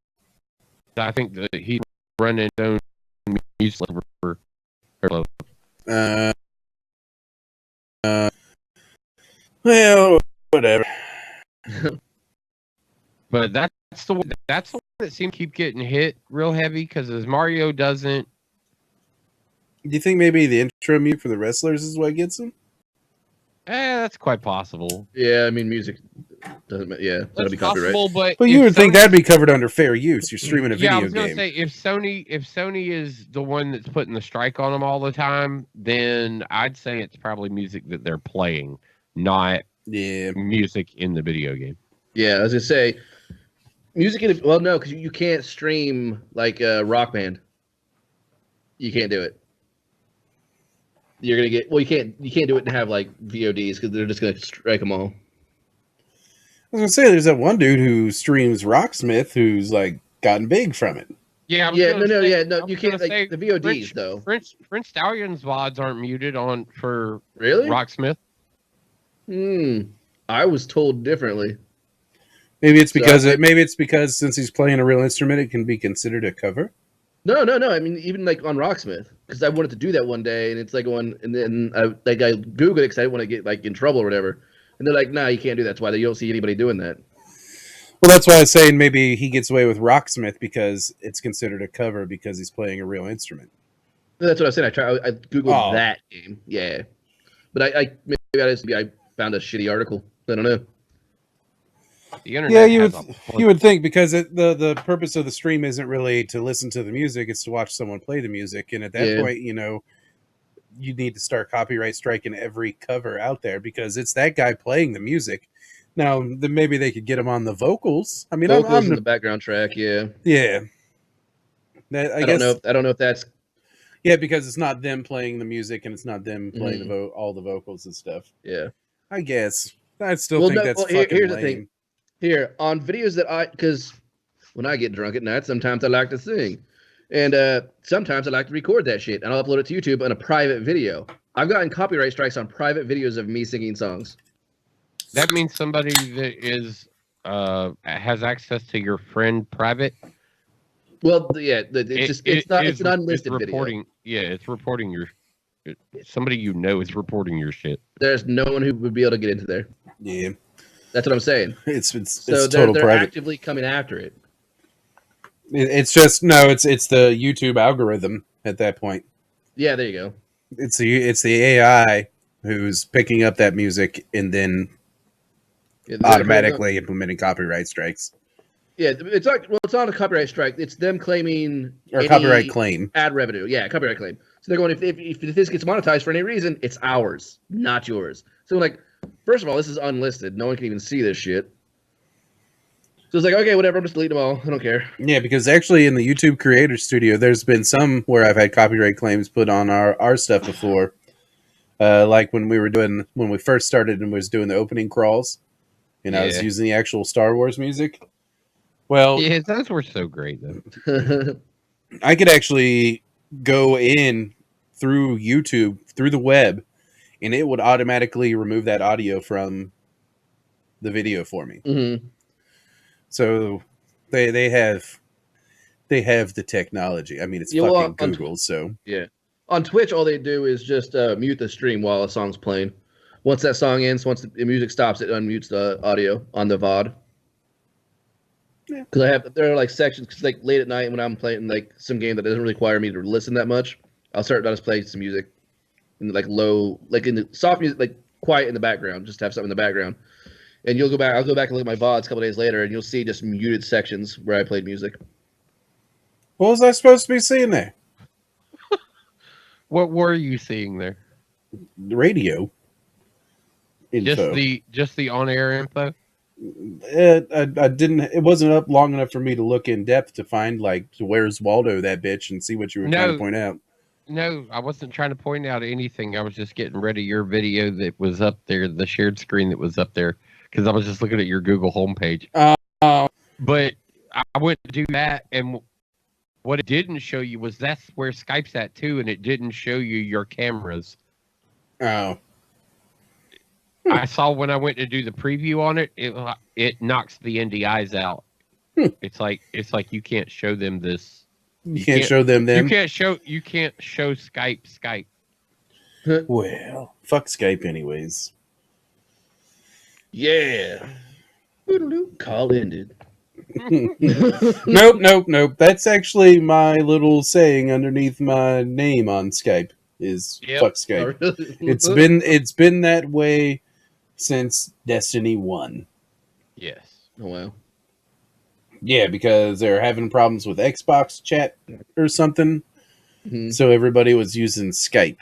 I think that he's running his own music for well, whatever. But that's the one that seems to keep getting hit real heavy because as Mario doesn't. Do you think maybe the intro mute for the wrestlers is what gets them? That's quite possible. Yeah, I mean, music doesn't. Yeah, that'll be copyright. Possible, but you would think that'd be covered under fair use. You're streaming a video game. Yeah, I was gonna say if Sony is the one that's putting the strike on them all the time, then I'd say it's probably music that they're playing, not music in the video game. Yeah, I was gonna say music in. Well, no, because you can't stream like Rock Band. You can't do it. You're gonna get you can't do it and have like VODs because they're just gonna strike them all. I was gonna say there's that one dude who streams Rocksmith who's like gotten big from it. Yeah, you can't like the VODs though. French Stallion's VODs aren't muted on for really Rocksmith. I was told differently. Maybe it's because since he's playing a real instrument, it can be considered a cover. No. I mean, even like on Rocksmith, because I wanted to do that one day, and it's like and then I Googled it because I didn't want to get like in trouble or whatever. And they're like, "Nah, you can't do that." That's why you don't see anybody doing that. Well, that's why I was saying maybe he gets away with Rocksmith because it's considered a cover because he's playing a real instrument. That's what I said. I Googled that game. Yeah, but I found a shitty article. I don't know. The internet you would think, because the purpose of the stream isn't really to listen to the music; it's to watch someone play the music. And at that point, you need to start copyright striking every cover out there because it's that guy playing the music. Now, then maybe they could get him on the vocals. I mean, vocals in the background track, yeah. I don't know. I don't know if that's because it's not them playing the music and it's not them playing all the vocals and stuff. Yeah, I guess I still think that's fucking here's lame. The thing. Here on videos that because when I get drunk at night, sometimes I like to sing, and sometimes I like to record that shit and I'll upload it to YouTube on a private video. I've gotten copyright strikes on private videos of me singing songs. That means somebody that is has access to your friend private. Well, yeah, it's an unlisted reporting, video. Yeah, it's reporting somebody is reporting your shit. There's no one who would be able to get into there. Yeah, that's what I'm saying. It's they're private. Actively coming after it. It's just it's the YouTube algorithm at that point. Yeah, there you go. It's the AI who's picking up that music and then automatically implementing copyright strikes. Yeah, it's not a copyright strike. It's them claiming or copyright claim, ad revenue. Yeah, copyright claim. So they're going, if this gets monetized for any reason, it's ours, not yours. So like, first of all, this is unlisted. No one can even see this shit. So it's like, okay, whatever. I'm just deleting them all. I don't care. Yeah, because actually in the YouTube Creator Studio, there's been some where I've had copyright claims put on our stuff before. Like when we first started and was doing the opening crawls, and I was using the actual Star Wars music. Well, yeah, those were so great though. I could actually go in through YouTube, through the web, and it would automatically remove that audio from the video for me. Mm-hmm. So they have the technology. I mean, it's fucking Google. So yeah, on Twitch, all they do is just mute the stream while a song's playing. Once that song ends, once the music stops, it unmutes the audio on the VOD. Because there are like sections, because like late at night when I'm playing like some game that doesn't require me to listen that much, I'll just play some music in like low, like in the soft music, like quiet in the background, just to have something in the background. And I'll go back and look at my VODs a couple days later, and you'll see just muted sections where I played music. What was I supposed to be seeing there? What were you seeing there? The radio info. Just the on-air info. I didn't. It wasn't up long enough for me to look in depth to find like where's Waldo, that bitch, and see what you were trying to point out. No, I wasn't trying to point out anything. I was just getting rid of your video that was up there, the shared screen that was up there, because I was just looking at your Google homepage. But I went to do that, and what it didn't show you was that's where Skype's at too, and it didn't show you your cameras. Oh. I saw when I went to do the preview on it, it knocks the NDIs out. It's like you can't show them this. You can't show them. You can't show Skype. Well, fuck Skype anyways. Yeah. Call ended. Nope. That's actually my little saying underneath my name on Skype is fuck Skype. Oh, really? It's been that way since Destiny 1. Yes. Oh, wow. Yeah, because they're having problems with Xbox chat or something. Mm-hmm. So everybody was using Skype.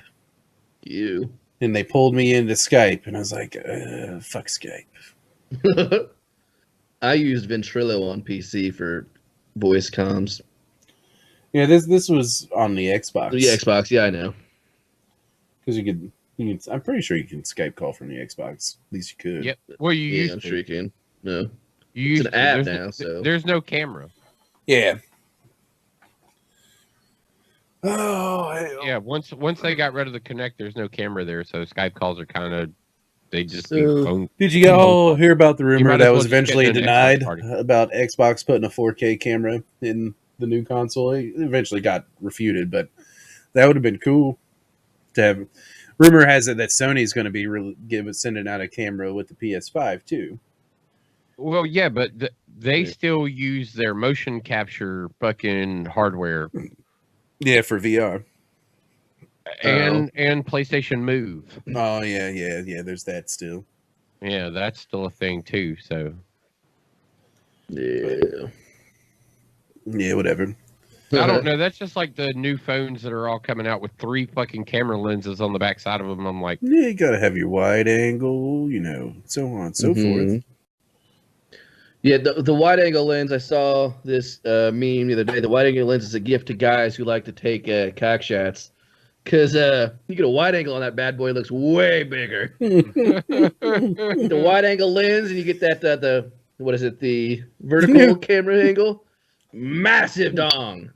You. And they pulled me into Skype, and I was like, fuck Skype. I used Ventrilo on PC for voice comms. Yeah, this was on the Xbox. The Xbox, yeah, I know. Because you could, I'm pretty sure you can Skype call from the Xbox. At least you could. Yep. Well, I'm sure you can. No. It's an app now, so there's no camera. Yeah. Oh, hell. Yeah. Once they got rid of the Connect, there's no camera there, so Skype calls are kind of Did you all hear about the rumor that was eventually denied about Xbox putting a 4K camera in the new console? It eventually got refuted, but that would have been cool to have. Rumor has it that Sony's going to be sending out a camera with the PS5 too. Well, yeah, but they still use their motion capture fucking hardware. Yeah, for VR. And PlayStation Move. Oh, yeah. There's that still. Yeah, that's still a thing too. So, Yeah. Yeah, whatever. I don't know. That's just like the new phones that are all coming out with 3 fucking camera lenses on the back side of them. I'm like, Yeah, you gotta have your wide angle, so on and so forth. Yeah, the wide angle lens. I saw this meme the other day. The wide angle lens is a gift to guys who like to take cock shots, because you get a wide angle on that bad boy, it looks way bigger. The wide angle lens, and you get that the vertical camera angle, massive dong.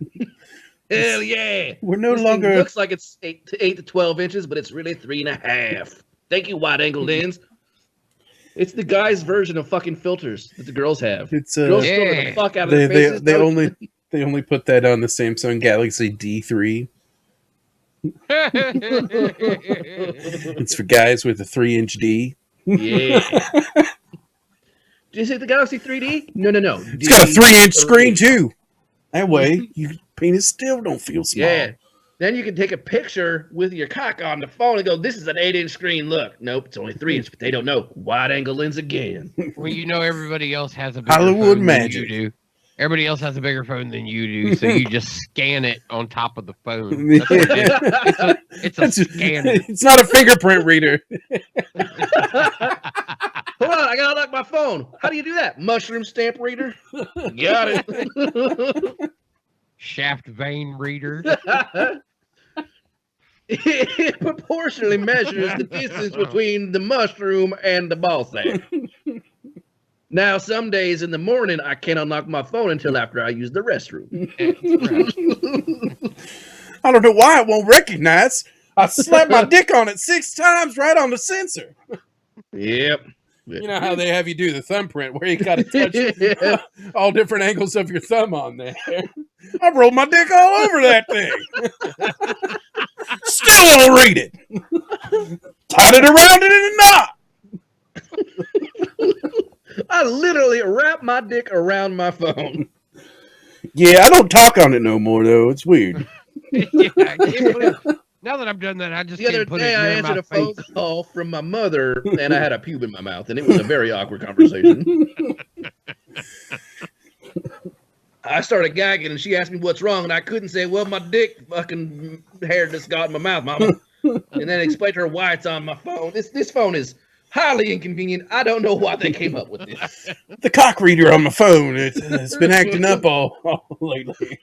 Hell yeah! We're no This longer thing looks like it's 8 to 12 inches, but it's really 3.5. Thank you, wide angle lens. It's the guys' version of fucking filters that the girls have. It's Girls filter the fuck out of their faces. they only put that on the Samsung Galaxy D3. It's for guys with a 3-inch D. Yeah. Did you say the Galaxy 3D? No. It's got a 3-inch screen too. That way, your penis still don't feel small. Yeah. Then you can take a picture with your cock on the phone and go, "This is an 8-inch screen. Look, nope, it's only 3-inch." But they don't know. Wide angle lens again. Well, everybody else has a bigger Hollywood phone magic. than you do. Everybody else has a bigger phone than you do, so you just scan it on top of the phone. That's what it is. It's a scanner. It's not a fingerprint reader. Hold on, I gotta lock my phone. How do you do that? Mushroom stamp reader. Got it. Shaft vein reader. It proportionally measures the distance between the mushroom and the ball sack. Now, some days in the morning, I can't unlock my phone until after I use the restroom. I don't know why it won't recognize. I slapped my dick on it 6 times right on the sensor. Yep. You know how they have you do the thumbprint where you got to touch all different angles of your thumb on there. I rolled my dick all over that thing. Still won't read it. Tied it around it in a knot. I literally wrap my dick around my phone. Yeah, I don't talk on it no more, though. It's weird. Now that I've done that, I just the other day I answered a phone call from my mother, and I had a pube in my mouth, and it was a very awkward conversation. I started gagging, and she asked me what's wrong, and I couldn't say, "Well, my dick fucking hair just got in my mouth, mama." And then explained to her why it's on my phone. This phone is highly inconvenient. I don't know why they came up with this. The cock reader on my phone, it's been acting up all lately.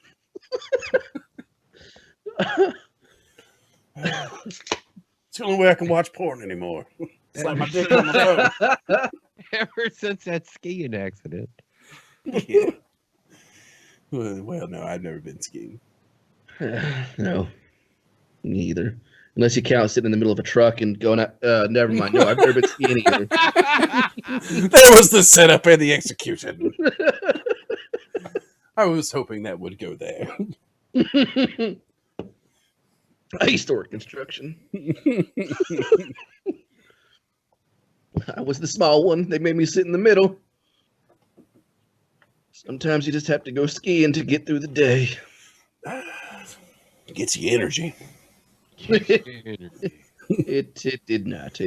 It's the only way I can watch porn anymore. It's like my dick on my phone. Ever since that skiing accident. Yeah. Well, no, I've never been skiing. No, neither. Unless you count sitting in the middle of a truck and going out. Never mind. No, I've never been skiing either. That was the setup and the execution. I was hoping that would go there. I used to work construction. I was the small one. They made me sit in the middle. Sometimes you just have to go skiing to get through the day. Gets you energy. It did not.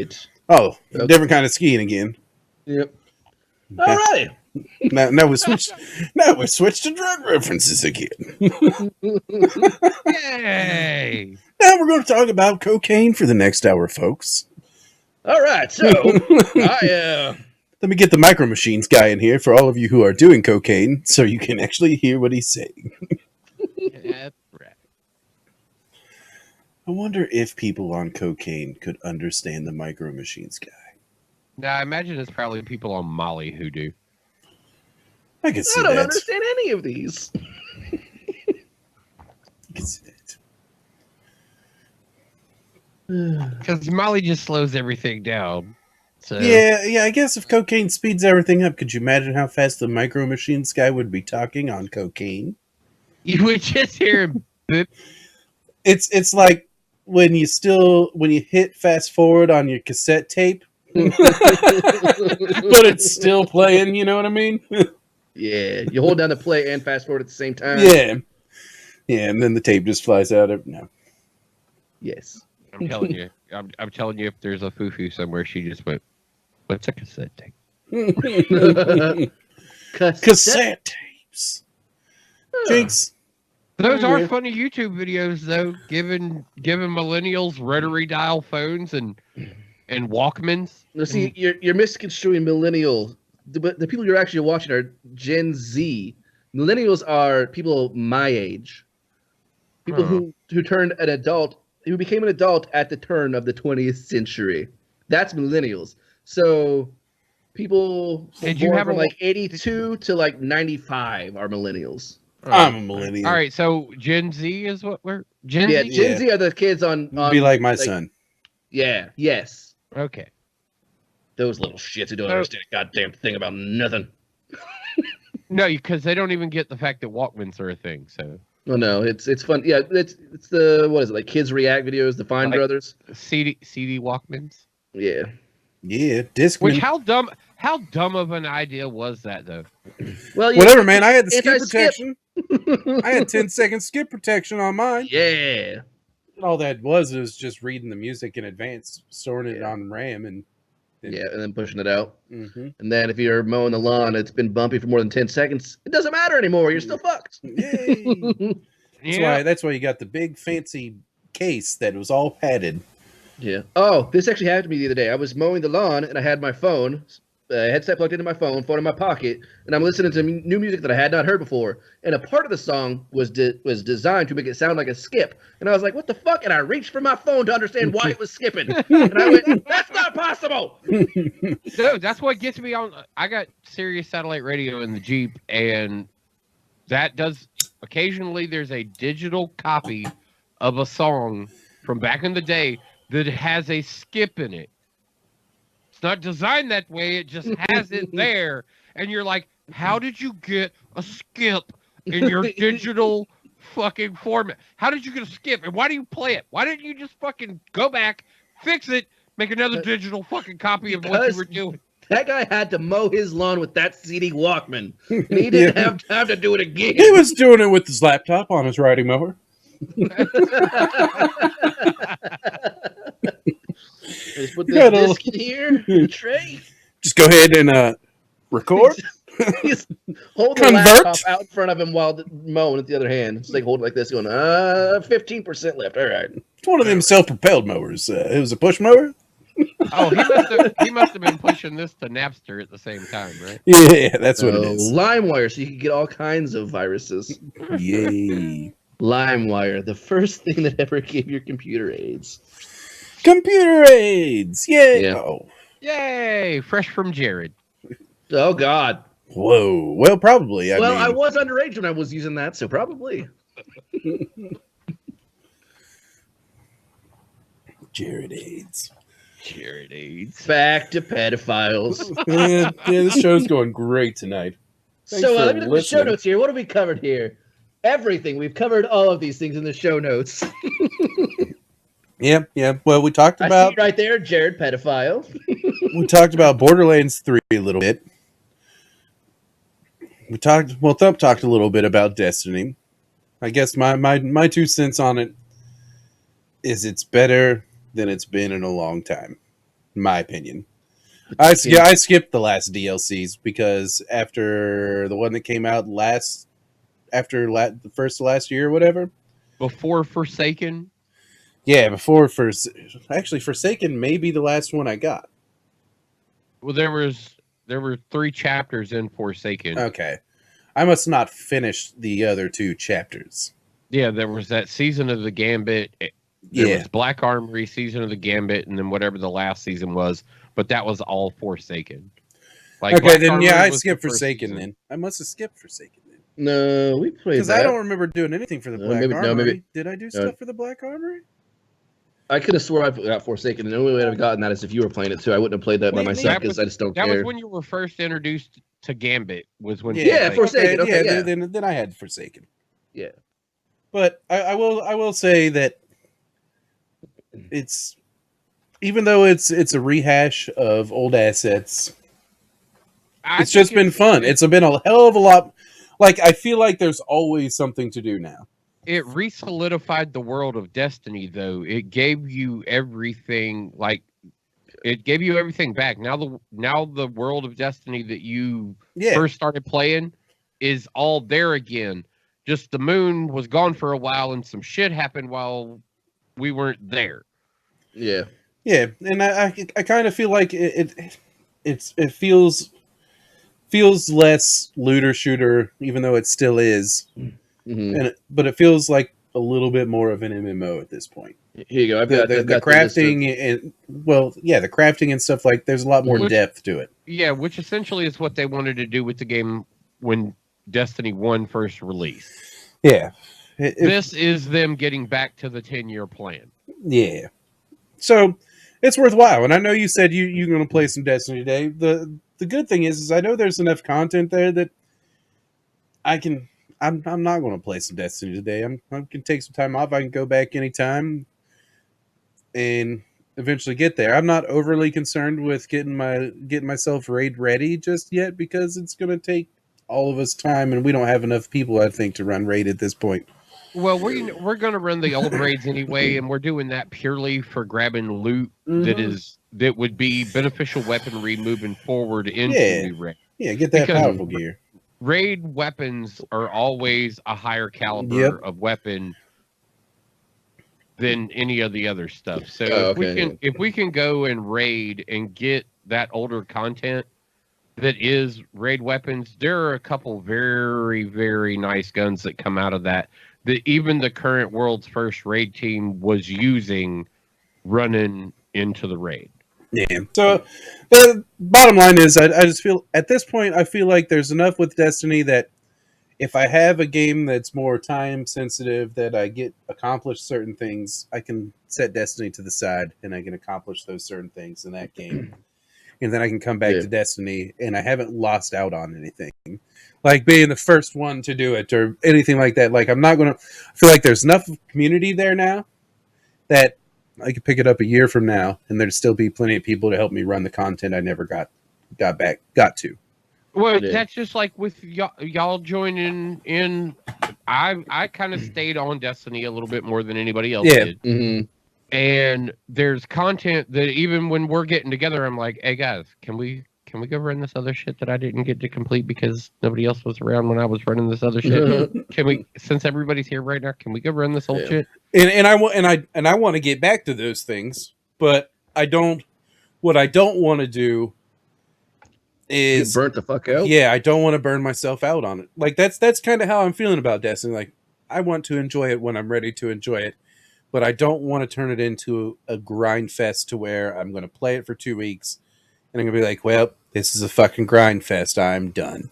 Oh, different kind of skiing again. Yep. All right. Now we switch. Now we switch to drug references again. Yay! Now we're going to talk about cocaine for the next hour, folks. All right. So let me get the Micro Machines guy in here for all of you who are doing cocaine, so you can actually hear what he's saying. That's right. I wonder if people on cocaine could understand the Micro Machines guy. Now, I imagine it's probably people on Molly who do. I can see I don't that. understand any of these. I can see that. Because Molly just slows everything down. So Yeah, I guess if cocaine speeds everything up, could you imagine how fast the Micro Machines guy would be talking on cocaine? you would just hear him boop. It's like when you hit fast forward on your cassette tape, but it's still playing, you know what I mean? Yeah, you hold down the play and fast forward at the same time. Yeah, and then the tape just flies out. No. Yes. I'm telling you. I'm telling you, if there's a foo-foo somewhere, she just went, "What's a cassette tape?" cassette tapes. Jinx. Those are funny YouTube videos, though, giving millennials rotary dial phones and Walkmans. Now, see, you're misconstruing millennial. The people you're actually watching are Gen Z. Millennials are people my age, people who turned an adult, who became an adult at the turn of the 20th century. That's millennials. So people born from like 82 to like 95 are millennials. I'm a millennial. All right, so Gen Z is what we're Gen Z. Gen Z are the kids on be like my son. Yeah. Yes. Okay. Those little shits who don't understand a goddamn thing about nothing. No, because they don't even get the fact that Walkmans are a thing. So. Oh no, it's fun. Yeah, it's the what is it like? Kids react videos, the Fine Brothers, CD Walkmans. Yeah. Yeah, Discman. Which how dumb of an idea was that though? Well, whatever, man. I had the skip protection. I had 10-second skip protection on mine. Yeah. All that was just reading the music in advance, storing it on RAM, and then pushing it out. Mm-hmm. And then if you're mowing the lawn, it's been bumpy for more than 10 seconds. It doesn't matter anymore. You're still fucked. Yay! That's why you got the big fancy case that was all padded. Yeah. Oh, this actually happened to me the other day. I was mowing the lawn and I had my phone, headset plugged into my phone in my pocket, and I'm listening to new music that I had not heard before. And a part of the song was designed to make it sound like a skip. And I was like, what the fuck? And I reached for my phone to understand why it was skipping. And I went, that's not possible. No, that's what gets me on. I got Sirius satellite radio in the Jeep, and that does occasionally there's a digital copy of a song from back in the day that has a skip in it. It's not designed that way. It just has it there. And you're like, how did you get a skip in your digital fucking format? How did you get a skip? And why do you play it? Why didn't you just fucking go back, fix it, make another digital fucking copy of what you were doing? That guy had to mow his lawn with that CD Walkman. And he didn't have time to do it again. He was doing it with his laptop on his riding mower. Just put this disc in here, the tray. Just go ahead and record. He's holding the laptop out in front of him while mowing with the other hand. It's like holding like this, going, 15% left. All right. It's one of them self-propelled mowers. It was a push mower. Oh, he must have been pushing this to Napster at the same time, right? Yeah, that's what it is. LimeWire, so you can get all kinds of viruses. Yay. LimeWire, the first thing that ever gave your computer AIDS. Computer AIDS! Yay! Yeah. Oh. Yay! Fresh from Jared. Oh, God. Whoa. Well, probably. I was underage when I was using that, so probably. Jared AIDS. Jared AIDS. Back to pedophiles. yeah, this show's going great tonight. Thanks so let me look at the show notes here. What have we covered here? Everything. We've covered all of these things in the show notes. Yeah. Well, we talked about... I see right there, Jared pedophile. We talked about Borderlands 3 a little bit. Thump talked a little bit about Destiny. I guess my 2 cents on it is it's better than it's been in a long time, in my opinion. I skipped the last DLCs because after the one that came out the first to last year or whatever. Before Forsaken? Yeah, actually Forsaken may be the last one I got. Well, there were 3 chapters in Forsaken. Okay. I must not finish the other 2 chapters. Yeah, there was that Season of the Gambit. There was Black Armory, Season of the Gambit, and then whatever the last season was. But that was all Forsaken. Okay, Black then Armory I skipped Forsaken then. I must have skipped Forsaken then. No, we played because I don't remember doing anything for the Black Armory. Did I do stuff for the Black Armory? I could have swore I got Forsaken, and the only way I'd have gotten that is if you were playing it too. I wouldn't have played that by myself because I just don't care. That was when you were first introduced to Gambit. Was when Forsaken. Okay, yeah. Then I had Forsaken. Yeah, but I will say that it's, even though it's a rehash of old assets, it's just been fun. It's been a hell of a lot. Like, I feel like there's always something to do now. It re-solidified the world of Destiny, though. It gave you everything. Like, It gave you everything back. Now the world of Destiny that you Yeah. first started playing is all there again. Just the moon was gone for a while and some shit happened while we weren't there. Yeah. Yeah, and I kind of feel like it feels less looter shooter, even though it still is, but it feels like a little bit more of an MMO at this point. Here you go. I've The got crafting and the crafting and stuff, like there's a lot more depth to it. Yeah, which essentially is what they wanted to do with the game when Destiny 1 first released. Yeah, this is them getting back to the 10-year plan. Yeah, so it's worthwhile. And I know you said you're going to play some Destiny today. The good thing is I know there's enough content there that I'm not going to play some Destiny today. I can take some time off. I can go back anytime and eventually get there. I'm not overly concerned with getting myself raid ready just yet, because it's going to take all of us time, and we don't have enough people, I think, to run raid at this point. Well, we're going to run the old raids anyway, and we're doing that purely for grabbing loot that would be beneficial weaponry moving forward into new raid. Yeah, get that powerful gear. Raid weapons are always a higher caliber of weapon than any of the other stuff. So if we can go and raid and get that older content that is raid weapons, there are a couple very, very nice guns that come out of that even the current world's first raid team was using running into the raid. Yeah. So the bottom line is I just feel at this point, I feel like there's enough with Destiny that if I have a game that's more time sensitive, that I get accomplished certain things, I can set Destiny to the side and I can accomplish those certain things in that game. And then I can come back to Destiny, and I haven't lost out on anything. Like being the first one to do it or anything like that. Like I feel like there's enough community there now that I could pick it up a year from now and there'd still be plenty of people to help me run the content I never got to. Well, that's just like with y'all joining in. I kind of stayed on Destiny a little bit more than anybody else did. Mm-hmm. And there's content that even when we're getting together, I'm like, hey guys, can we go run this other shit that I didn't get to complete because nobody else was around when I was running this other shit? Can we, since everybody's here right now, can we go run this old shit? And I want to get back to those things, but what I don't want to do is burnt the fuck out. Yeah, I don't want to burn myself out on it. Like that's kind of how I'm feeling about Destiny. Like I want to enjoy it when I'm ready to enjoy it, but I don't want to turn it into a grind fest to where I'm going to play it for 2 weeks and I'm going to be like, well, this is a fucking grind fest. I'm done.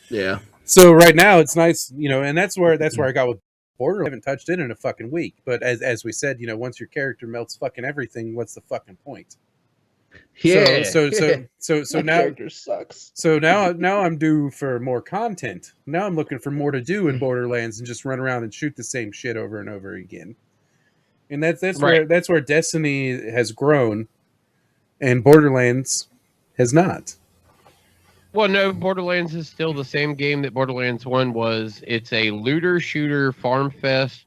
Yeah. So right now it's nice, and that's where I got with Border. I haven't touched it in a fucking week. But as we said, once your character melts fucking everything, what's the fucking point? Yeah. So now character sucks. So now I'm due for more content. Now I'm looking for more to do in Borderlands and just run around and shoot the same shit over and over again. And that's where Destiny has grown and Borderlands has not. Well, no, Borderlands is still the same game that Borderlands 1 was. It's a looter shooter farm fest.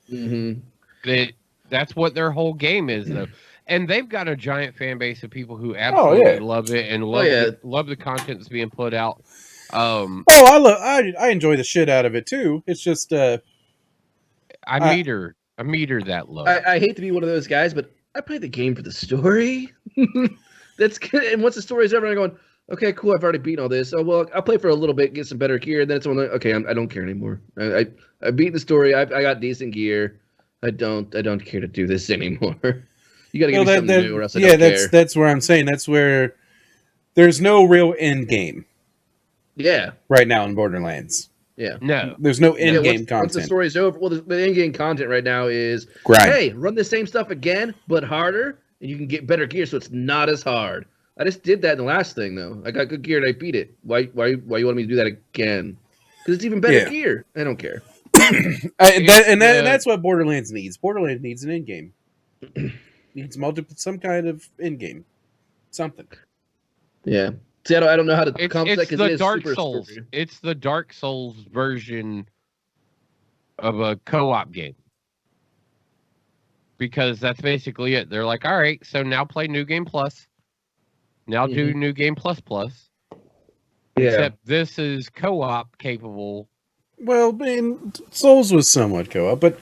That's what their whole game is, though. And they've got a giant fan base of people who absolutely love it and love the content that's being put out. I enjoy the shit out of it too. It's just I meter that low. I hate to be one of those guys, but I play the game for the story. That's good. And once the story's over, I'm going, okay, cool. I've already beaten all this. Oh well, I'll play for a little bit, get some better gear, and then it's only okay. I don't care anymore. I beat the story. I got decent gear. I don't care to do this anymore. You got to give me something new, or else I don't care. That's where I'm saying. That's where there's no real end game. Yeah. Right now in Borderlands. Yeah. No. There's no end game content. Once the story's over, well, the end game content right now is grind. Hey, run the same stuff again, but harder, and you can get better gear, so it's not as hard. I just did that in the last thing, though. I got good gear and I beat it. Why you want me to do that again? Because it's even better gear. I don't care. That's what Borderlands needs. Borderlands needs an end game. Needs some kind of end game. Something. Yeah. See, I don't know how to accomplish that because it's the Dark Souls. It's the Dark Souls version of a co-op game. because that's basically it. They're like, all right, so now play New Game Plus. Now do New Game Plus Plus. Yeah. Except this is co-op capable. Well, Souls was somewhat co-op, but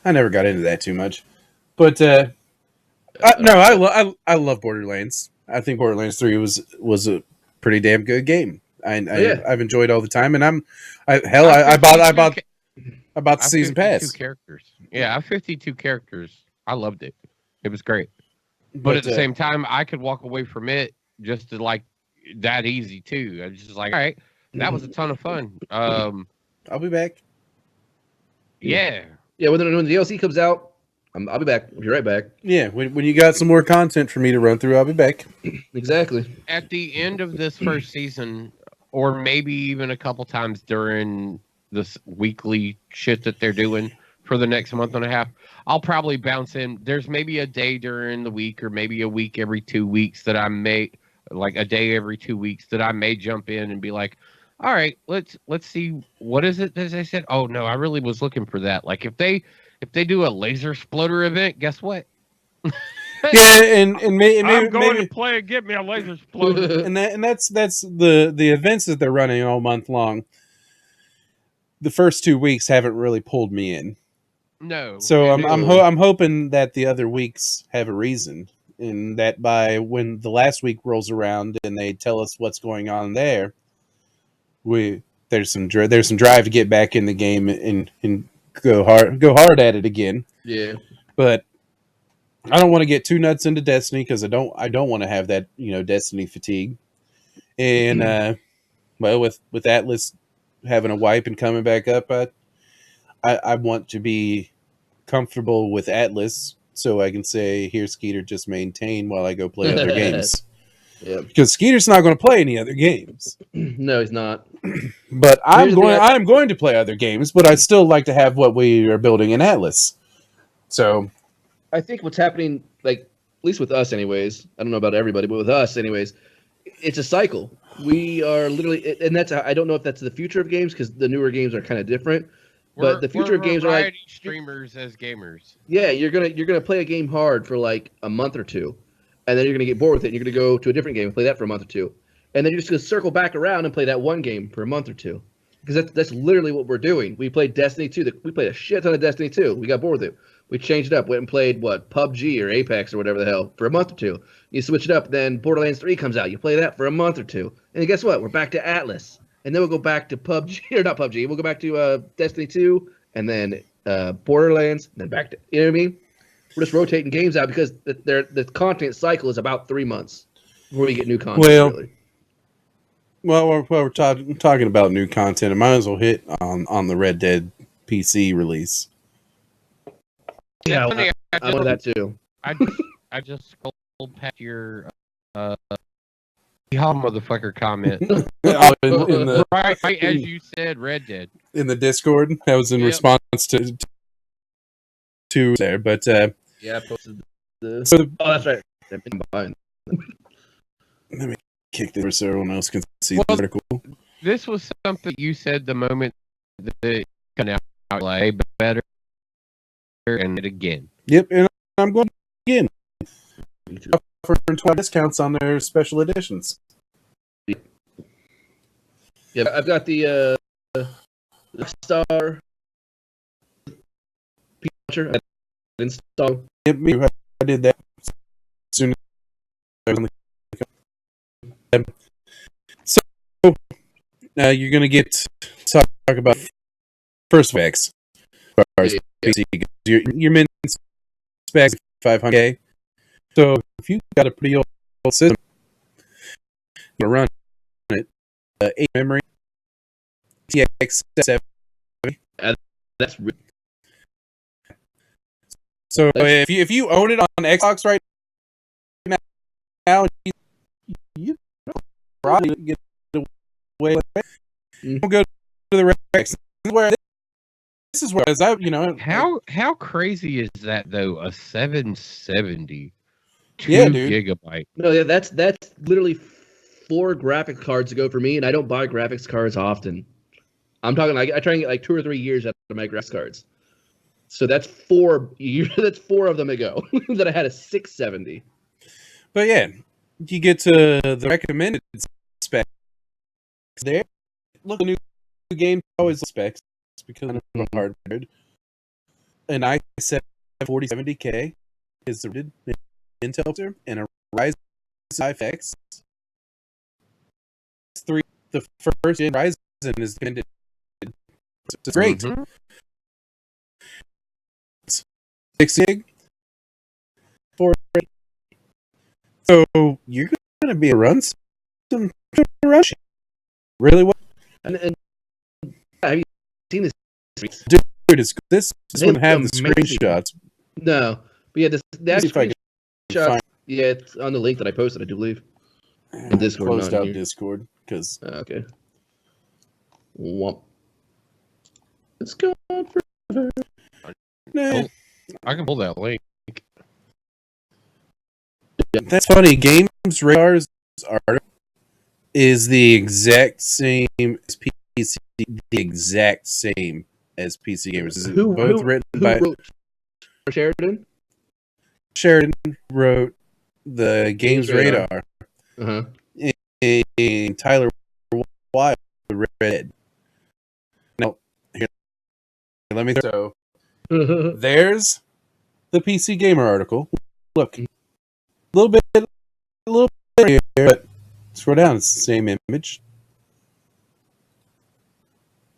I never got into that too much. But I love Borderlands. I think Borderlands 3 was a pretty damn good game. I've enjoyed all the time, and I bought the season pass. Characters. Yeah, I have 52 characters. I loved it. It was great. But at the same time, I could walk away from it just to like that easy too. I was just like, all right, that was a ton of fun. I'll be back. Yeah. Yeah, when the DLC comes out, I'll be back. I'll be right back. Yeah, when you got some more content for me to run through, I'll be back. Exactly. At the end of this first season, or maybe even a couple times during this weekly shit that they're doing for the next month and a half, I'll probably bounce in. There's maybe a day during the week, or maybe a week every 2 weeks that I may, like a day every 2 weeks that I may jump in and be like, all right, let's see, what is it that they said? Oh no, I really was looking for that. Like if they do a laser exploder event, guess what? Yeah, and maybe I'm going maybe, to play and get me a laser exploder. and that's the events that they're running all month long. The first 2 weeks haven't really pulled me in. No. So I'm hoping that the other weeks have a reason, and that by when the last week rolls around and they tell us what's going on there, there's some drive to get back in the game and go hard at it again. Yeah. But I don't want to get too nuts into Destiny because I don't want to have that Destiny fatigue. And well, with Atlas having a wipe and coming back up, I want to be comfortable with Atlas so I can say, here, Skeeter, just maintain while I go play other games. Yeah. Because Skeeter's not going to play any other games. No, he's not. But I'm going to play other games, but I still like to have what we are building in Atlas. So I think what's happening, like, at least with us anyways, I don't know about everybody, but with us anyways, it's a cycle. We are literally, and I don't know if that's the future of games because the newer games are kind of different. But the future of games are like streamers as gamers. Yeah, you're gonna play a game hard for like a month or two, and then you're gonna get bored with it. And you're gonna go to a different game and play that for a month or two, and then you're just gonna circle back around and play that one game for a month or two, because that's literally what we're doing. We played Destiny 2. We played a shit ton of Destiny 2. We got bored with it. We changed it up. Went and played PUBG or Apex or whatever the hell for a month or two. You switch it up. Then Borderlands 3 comes out. You play that for a month or two, and then guess what? We're back to Atlas, and then we'll go back to PUBG or not PUBG. We'll go back to Destiny 2. And then Borderlands, and then back to, you know what I mean? We're just rotating games out because the content cycle is about 3 months before we get new content. Well, we're talking about new content. I might as well hit on the Red Dead PC release. Yeah, I want that too. I just scrolled past your motherfucker comment. Right as you said, Red Dead. In the Discord, that was in response to there, but yeah, I posted that's right. Let me kick this so everyone else can see the article. This was something you said the moment that came out, like better and it again. Yep, and I'm going again. Offering 12 discounts on their special editions. Yeah, I've got the Star launcher installed. Yep, I did that as soon as so now you're going to get to talk about first facts. Your min specs 500K. So if you got a pretty old system, you run it 8 memory TX 7. That's so if you own it on Xbox right now, you probably get away with it. Don't go to the Rex. This is where how crazy is that though? A 770. 2 gigabyte. No, yeah, that's literally 4 graphics cards to go for me, and I don't buy graphics cards often. I'm talking like I try and get like 2 or 3 years out of my graphics cards. So that's 4. That's 4 of them ago that I had a 670. But yeah, you get to the recommended specs there. Look, the new game always specs because of the hardware. An i7 4070K is the rated Intel processor, and a Ryzen 5 X. The first gen Ryzen is defended. It's great. 6 gig. 4. So you're going to be a run some rush. Really well. And have you seen this? Dude, this one have the screenshots. No, but yeah, that screenshot. Yeah, it's on the link that I posted, I do believe. In Discord, closed out here. Discord because okay. Womp. It's gone forever. Nah. I can pull that link. That's funny. Games Radar's article is the exact same as PC. The exact same as PC Gamers. Both written by Sheridan. Sheridan wrote the Games Radar. And Tyler Wilde read. Now, here, let me. So there's the PC Gamer article. Look, a little bit here, but scroll down. It's the same image.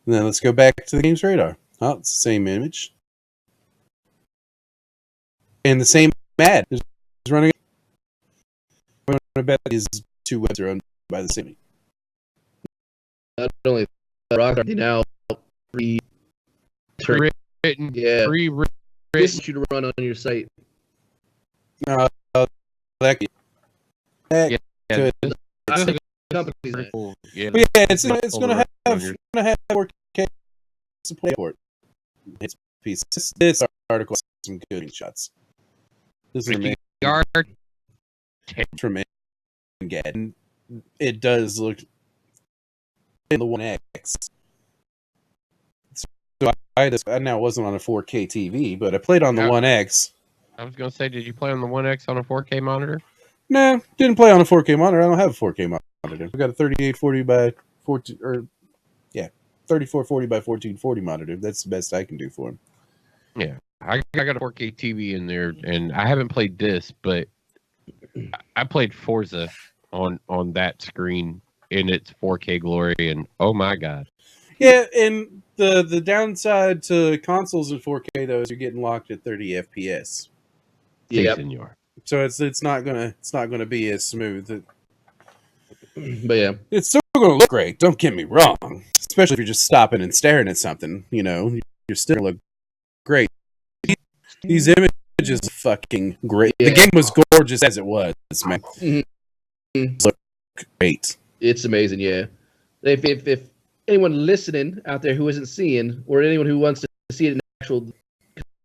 And then let's go back to the Games Radar. Oh, it's the same image. And the same ad is running. I bet these two webs are owned by the same. Not only Rockstar now Pre-written, yeah, pre-written. This you to run on your site. No, yeah, it's gonna have 4K support. It's piece. This article has some good shots. This is from and it does look in the One X. So I now wasn't on a 4K TV, but I played on the One X. I was gonna say, did you play on the One X on a 4K monitor? No, didn't play on a 4K monitor. I don't have a 4K monitor. I got a 3840 by 14, or 3440 by 1440 monitor. That's the best I can do for him. Yeah, I got a 4K TV in there, and I haven't played this, but I played Forza on that screen in its 4K glory, and oh my god. Yeah, and the downside to consoles in 4K though is you're getting locked at 30 FPS. Yeah, senor. So it's not gonna be as smooth. But yeah, it's still gonna look great. Don't get me wrong. Especially if you're just stopping and staring at something. You know, you're still gonna look great. These images are fucking great. Yeah. The game was gorgeous as it was, man. It looked great. It's amazing. Yeah. If anyone listening out there who isn't seeing, or anyone who wants to see it in actual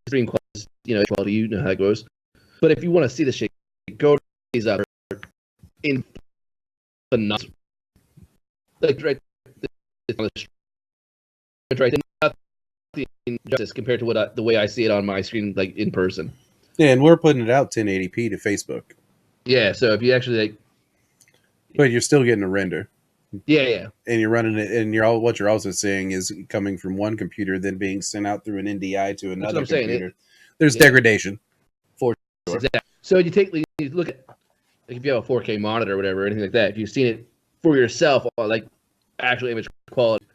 stream quality, you know how it goes. But if you want to see the shit, go to these up in phenomenal. Like right injustice compared to what the way I see it on my screen, like in person. Yeah, and we're putting it out 1080p to Facebook. Yeah, so if you actually but you're still getting a render. Yeah. And you're running it, and what you're also seeing is coming from one computer, then being sent out through an NDI to another computer. There's degradation. For sure. Exactly. So you look at, like, if you have a 4K monitor or whatever, or anything like that, if you've seen it for yourself, like actual image quality,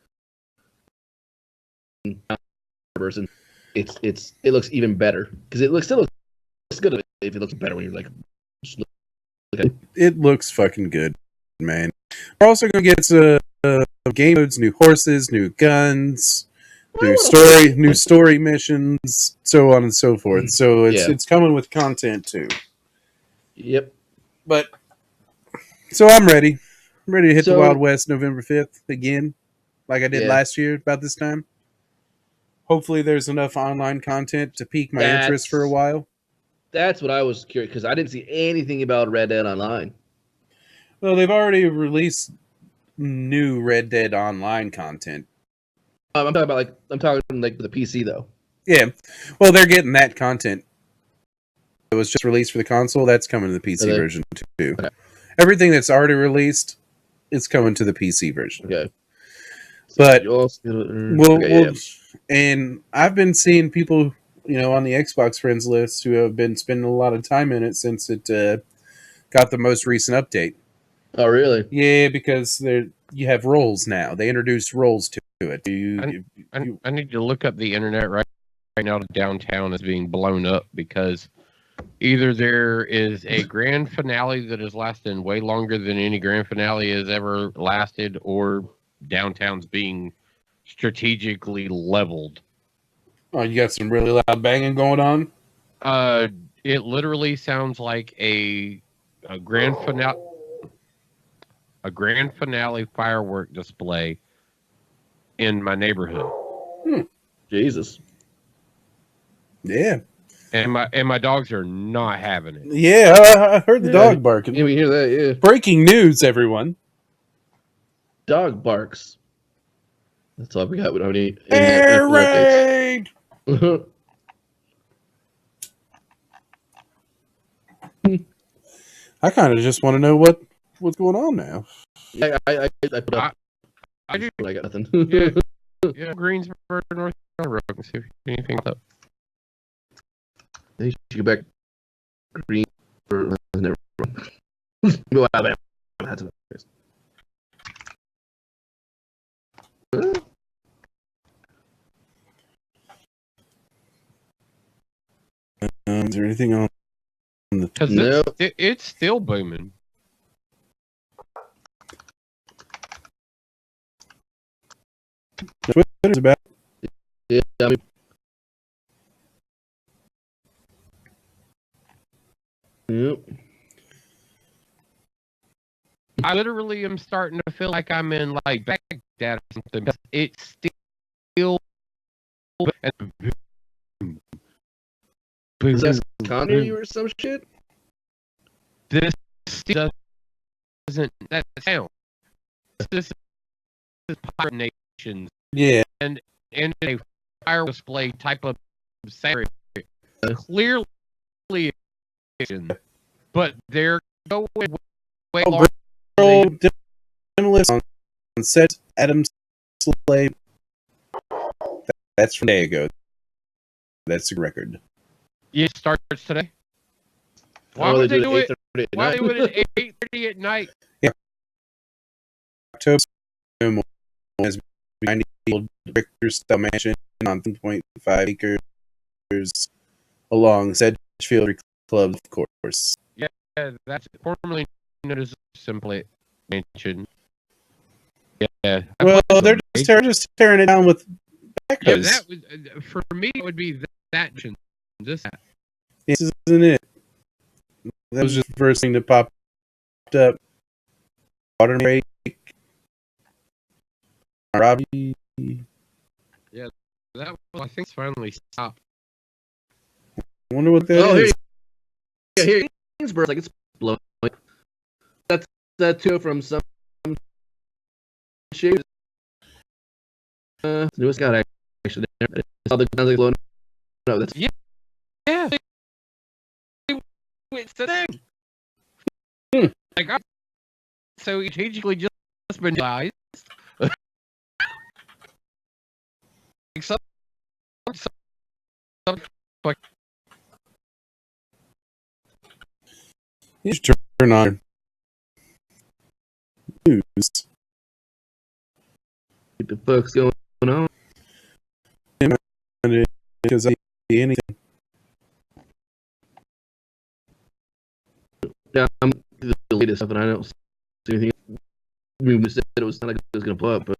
person, it looks even better because it still looks good if it looks better when you're like. It looks fucking good, man. We're also gonna get game modes, new horses, new guns, new story missions, so on and so forth. So it's coming with content too. Yep. But so I'm ready. I'm ready to hit the Wild West November 5th again, like I did last year about this time. Hopefully there's enough online content to pique my interest for a while. That's what I was curious, because I didn't see anything about Red Dead Online. Well, they've already released new Red Dead Online content. I'm talking like the PC though. Yeah. Well, they're getting that content. It was just released for the console. That's coming to the PC version too. Okay. Everything that's already released is coming to the PC version. Okay. But and I've been seeing people, on the Xbox friends list who have been spending a lot of time in it since it got the most recent update. Oh, really? Yeah, because you have roles now. They introduced roles to it. I need to look up the internet right now. Downtown is being blown up because either there is a grand finale that is lasting way longer than any grand finale has ever lasted, or downtown's being strategically leveled. Oh, you got some really loud banging going on? It literally sounds like a grand finale firework display in my neighborhood. Jesus. Yeah. And my dogs are not having it. Yeah, I heard the dog barking. Yeah, we hear that, yeah. Breaking news, everyone. Dog barks. That's all we got. We don't need air raid! I kind of just want to know what's going on now. Yeah, I put up. I got nothing. Yeah, Greensburg, North Carolina. See if anything up. You should go back green for never go Alabama. That's what it is. Is there anything on the Because it's still booming. Twitter's about? Yeah, I mean, yep. I literally am starting to feel like I'm in like Baghdad or something. It's still Is that continuity or some shit? This doesn't that sound. This is Pirate Nations. Yeah. And a fire display type of sound. Clearly, but they're going way Demolition on set Adam's Slave. That's from a day ago. That's a record. It starts today. Why would they do it? Why do it at 8:30 at night? Yeah. October has 90-year-old Richter style mansion on 3.5 acres along Sedgefield Club, of course. Yeah, that's formerly known as Simply Mansion. Yeah. Well, they're just tearing it down with backhoes. Yeah, that would for me. It would be that. This isn't it? That was just the first thing that popped up. Water break. Robbie. Yeah, that was, I think it's finally stopped. I wonder what that is. Here, Greensburg, like it's blowing. That's that too from some shoes. Newest guy actually. It's all the guns like blowing. No, that's yeah. It's the thing. Like so strategically just been realized. Some like you should turn on news. What the fuck's going on? Because I see anything. Yeah, I'm the latest stuff, and I don't see anything. I mean, we said it was not like it was gonna blow up, but.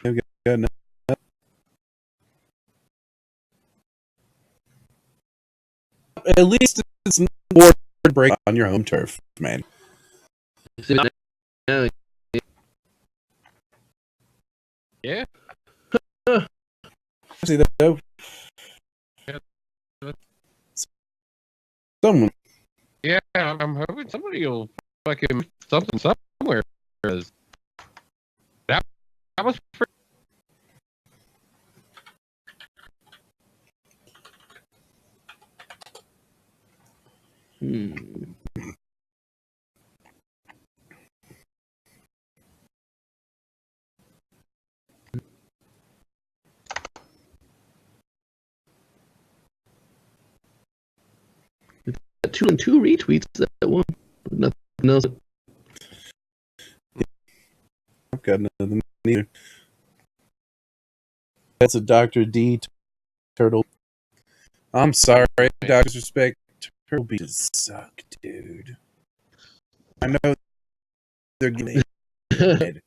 I've got enough. At least it's more break on your home turf, man. Yeah. See that though? Someone. Yeah, I'm hoping somebody will fucking something somewhere. was Got 2 and 2 retweets that one. Nothing else. I've got nothing either. That's a Dr. D turtle. I'm sorry, Doctor's respect. Turtle beaches suck, dude. I know they're getting head.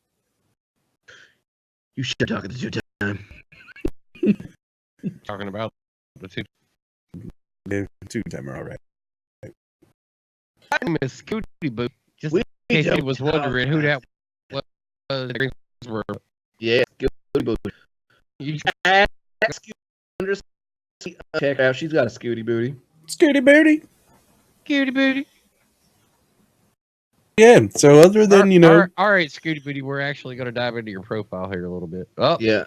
You should talk at the 2 time. talking about the 2. They're 2 timer, all right. I miss Scooty Boo. Just in case he was wondering who that was. Yeah, Scooty Boo. You ask Scooty. Check out. She's got a Scooty Booty. Scooty Booty. Scooty Booty. Yeah, so other than, all right, Scooty Booty, we're actually going to dive into your profile here a little bit. Oh, yeah.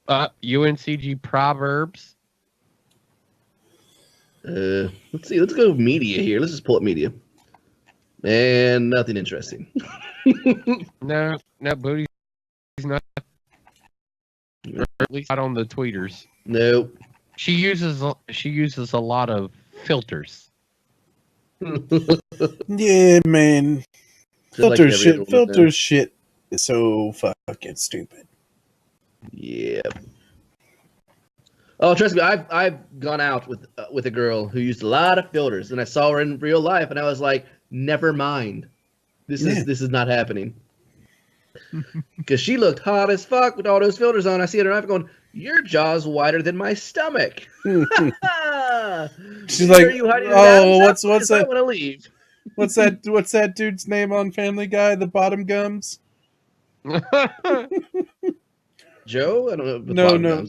UNCG Proverbs. Let's see. Let's go with media here. Let's just pull up media. And nothing interesting. No, Booty's not. Or at least not on the tweeters. Nope. She uses a lot of filters. Yeah, man. Filter like shit is so fucking stupid. Yeah. Oh, trust me, I've gone out with a girl who used a lot of filters, and I saw her in real life, and I was like, never mind. This is not happening. Because she looked hot as fuck with all those filters on. I see her and I'm going, your jaw's wider than my stomach. She's like, oh, what's that? I want to leave. What's that dude's name on Family Guy? The Bottom Gums? Joe? I don't know. No.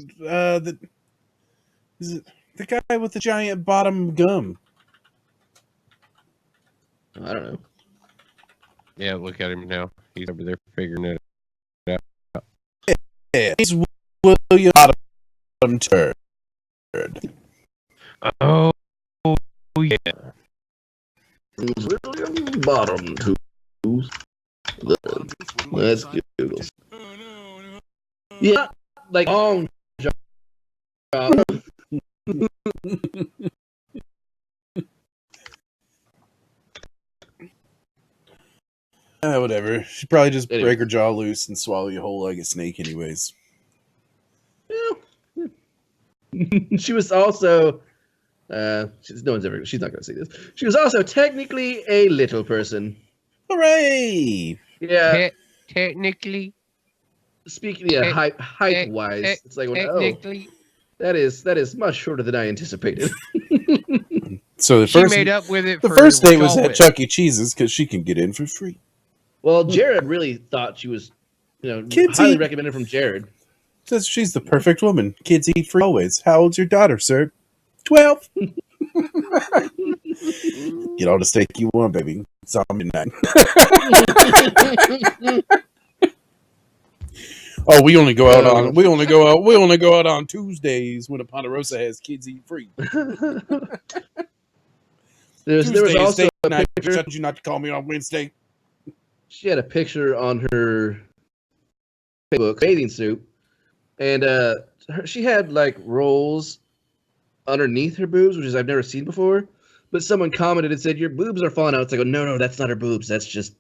Is it the guy with the giant bottom gum? I don't know. Yeah, look at him now. He's over there figuring it out. Yeah, he's William Bottom Turd. Oh, yeah. William Bottom Tooth. Let's Google. Yeah, like long job. Whatever. She'd probably just break her jaw loose and swallow you whole like a snake anyways. Yeah. She was also she's not gonna see this. She was also technically a little person. Hooray! Yeah. Technically. Speaking height wise, it's like technically. That is much shorter than I anticipated. So the she first made up with it. The first day was at Chuck E. Cheese's because she can get in for free. Well, Jared really thought she was, highly recommended from Jared. Says she's the perfect woman. Kids eat free always. How old's your daughter, sir? 12. Get all the steak you want, baby. It's on midnight. Oh, we only go out on Tuesdays when a Ponderosa has kids eat free. there was also a night. picture. Told you not to call me on Wednesday. She had a picture on her Facebook bathing suit, and she had like rolls underneath her boobs, which is I've never seen before. But someone commented and said, "Your boobs are falling out." It's like, oh, no, that's not her boobs. That's just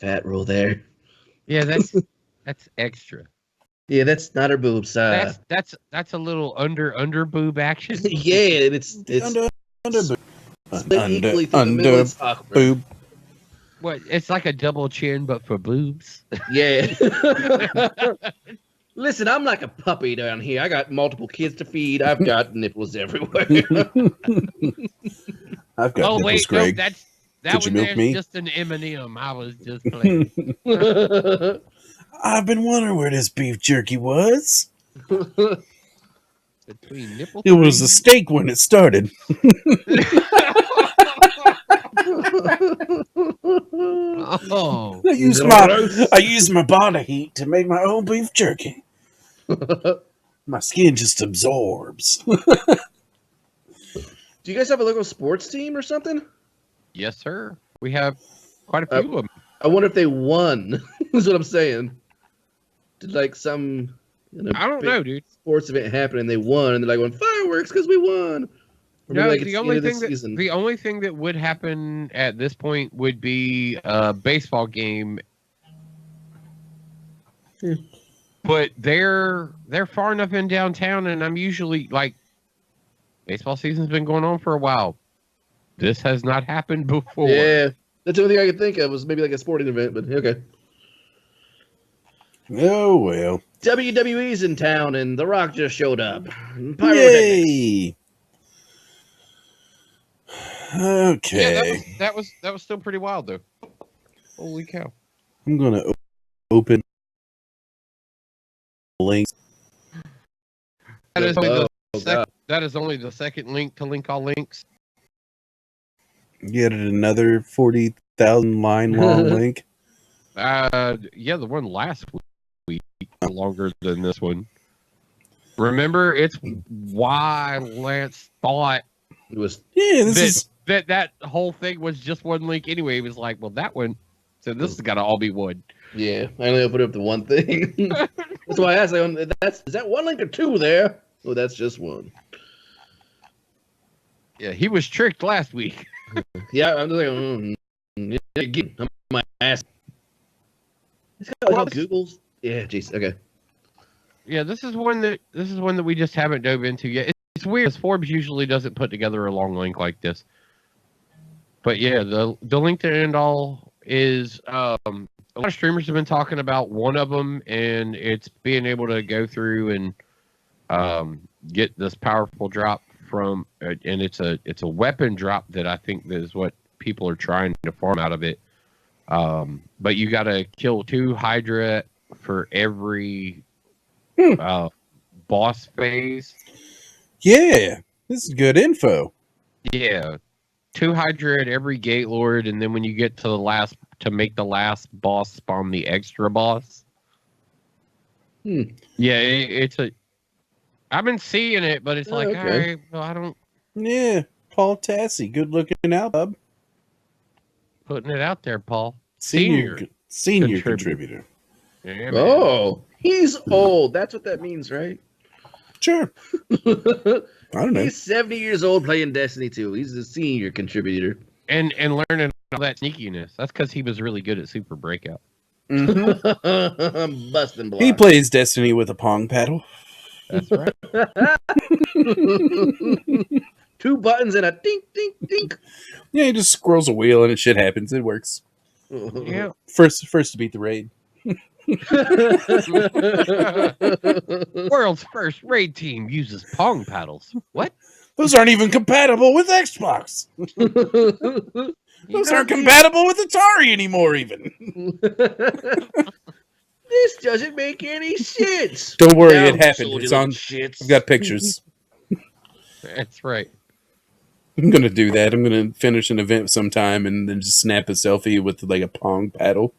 fat roll there. Yeah, that's extra. Yeah, that's not her boobs. That's a little under boob action. Yeah, and it's under boob. What? It's like a double chin, but for boobs. Yeah. Listen, I'm like a puppy down here. I got multiple kids to feed. I've got nipples everywhere. I've got nipples, Greg. No, that Could you milk me? Just an M&M. I was just playing. I've been wondering where this beef jerky was. Between nipple. It was a steak when it started. Oh, I use my body heat to make my own beef jerky. My skin just absorbs. Do you guys have a local sports team or something? yes, sir. We have quite a few of them. I wonder if they won. Is what I'm saying. Did like some I don't know, dude. Sports event happen and they won, and they're like, "Well, fireworks because we won." Or No, like the only thing that would happen at this point would be a baseball game. But they're far enough in downtown, and I'm usually like, baseball season's been going on for a while. This has not happened before. Yeah, that's the only thing I could think of was maybe like a sporting event, but okay. Oh well. WWE's in town, and The Rock just showed up. Yay! Okay. Yeah, that was still pretty wild though. Holy cow! I'm gonna open links. That is only the second link to link all links. Get another 40,000 line long link. Yeah, the one last week longer than this one. Remember, it's why Lance thought it was that whole thing was just one link anyway. He was like, well, that one, so this has got to all be one. Yeah, I only opened up the one thing. That's why I asked. Is that one link or two there? Oh, that's just one. Yeah, he was tricked last week. Yeah, I'm just like, my ass. It's got all Google's. Yeah, jeez. Okay. Yeah, this is one that we just haven't dove into yet. It's weird. Forbes usually doesn't put together a long link like this. But yeah, the link to end all is a lot of streamers have been talking about one of them, and it's being able to go through and get this powerful drop from, and it's a weapon drop that I think is what people are trying to farm out of it. But you got to kill 2 Hydra for every boss phase. Yeah, this is good info. Yeah, 2 Hydra at every gate lord, and then when you get to make the last boss spawn the extra boss. Yeah, I've been seeing it, but it's like, okay. All right, well, I don't. Yeah, Paul Tassi, good looking out, bub. Putting it out there, Paul. Senior contributor. Yeah, oh, he's old. That's what that means, right? Sure. I don't know. He's 70 years old playing Destiny 2. He's a senior contributor. And learning all that sneakiness. That's because he was really good at Super Breakout. Mm-hmm. Busting blocks. He plays Destiny with a pong paddle. That's right. 2 buttons and a dink, dink, dink. Yeah, he just scrolls a wheel and shit happens. It works. Yeah. First to beat the raid. World's first raid team uses pong paddles. What? Those aren't even compatible with Xbox. Those aren't compatible with Atari anymore, even. This doesn't make any sense. Don't worry, it happened. It's on. I've got pictures. That's right. I'm gonna do that. I'm gonna finish an event sometime and then just snap a selfie with like a pong paddle.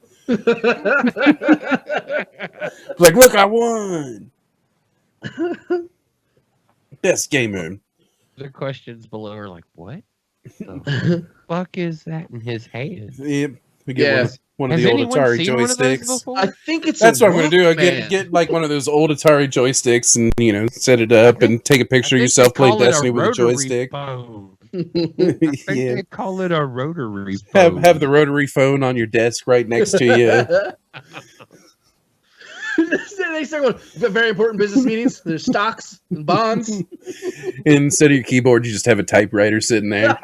Like, look, I won. Best gamer. The questions below are like, what the fuck is that in his hand? Yeah, we get one of Has the old Atari joysticks. I think it's. That's what I'm gonna do. I get like one of those old Atari joysticks and set it up and take a picture of yourself playing Destiny with a joystick. They call it a rotary phone. Have the rotary phone on your desk right next to you. They start going, you've got very important business meetings. There's stocks and bonds. Instead of your keyboard, you just have a typewriter sitting there.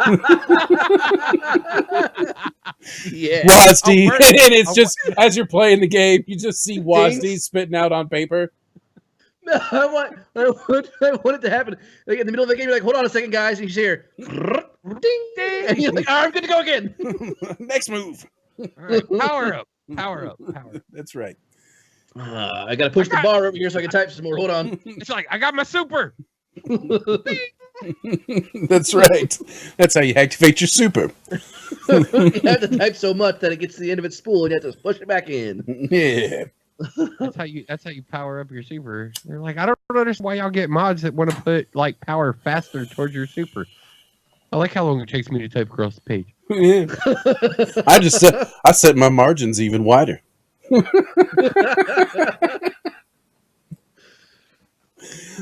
Yeah. WASD. And it's just, as you're playing the game, you just see WASD spitting out on paper. No, I want it to happen. Like in the middle of the game, you're like, hold on a second, guys. And you hear, ding, ding. And you're like, all right, I'm good to go again. Next move. All right, power up. That's right. I got to push the bar over here so I can type some more. Hold on. It's like, I got my super. That's right. That's how you activate your super. You have to type so much that it gets to the end of its spool and you have to push it back in. Yeah. That's how you power up your super. They're like, I don't understand why y'all get mods that want to put like power faster towards your super. I like how long it takes me to type across the page. Yeah. I set my margins even wider.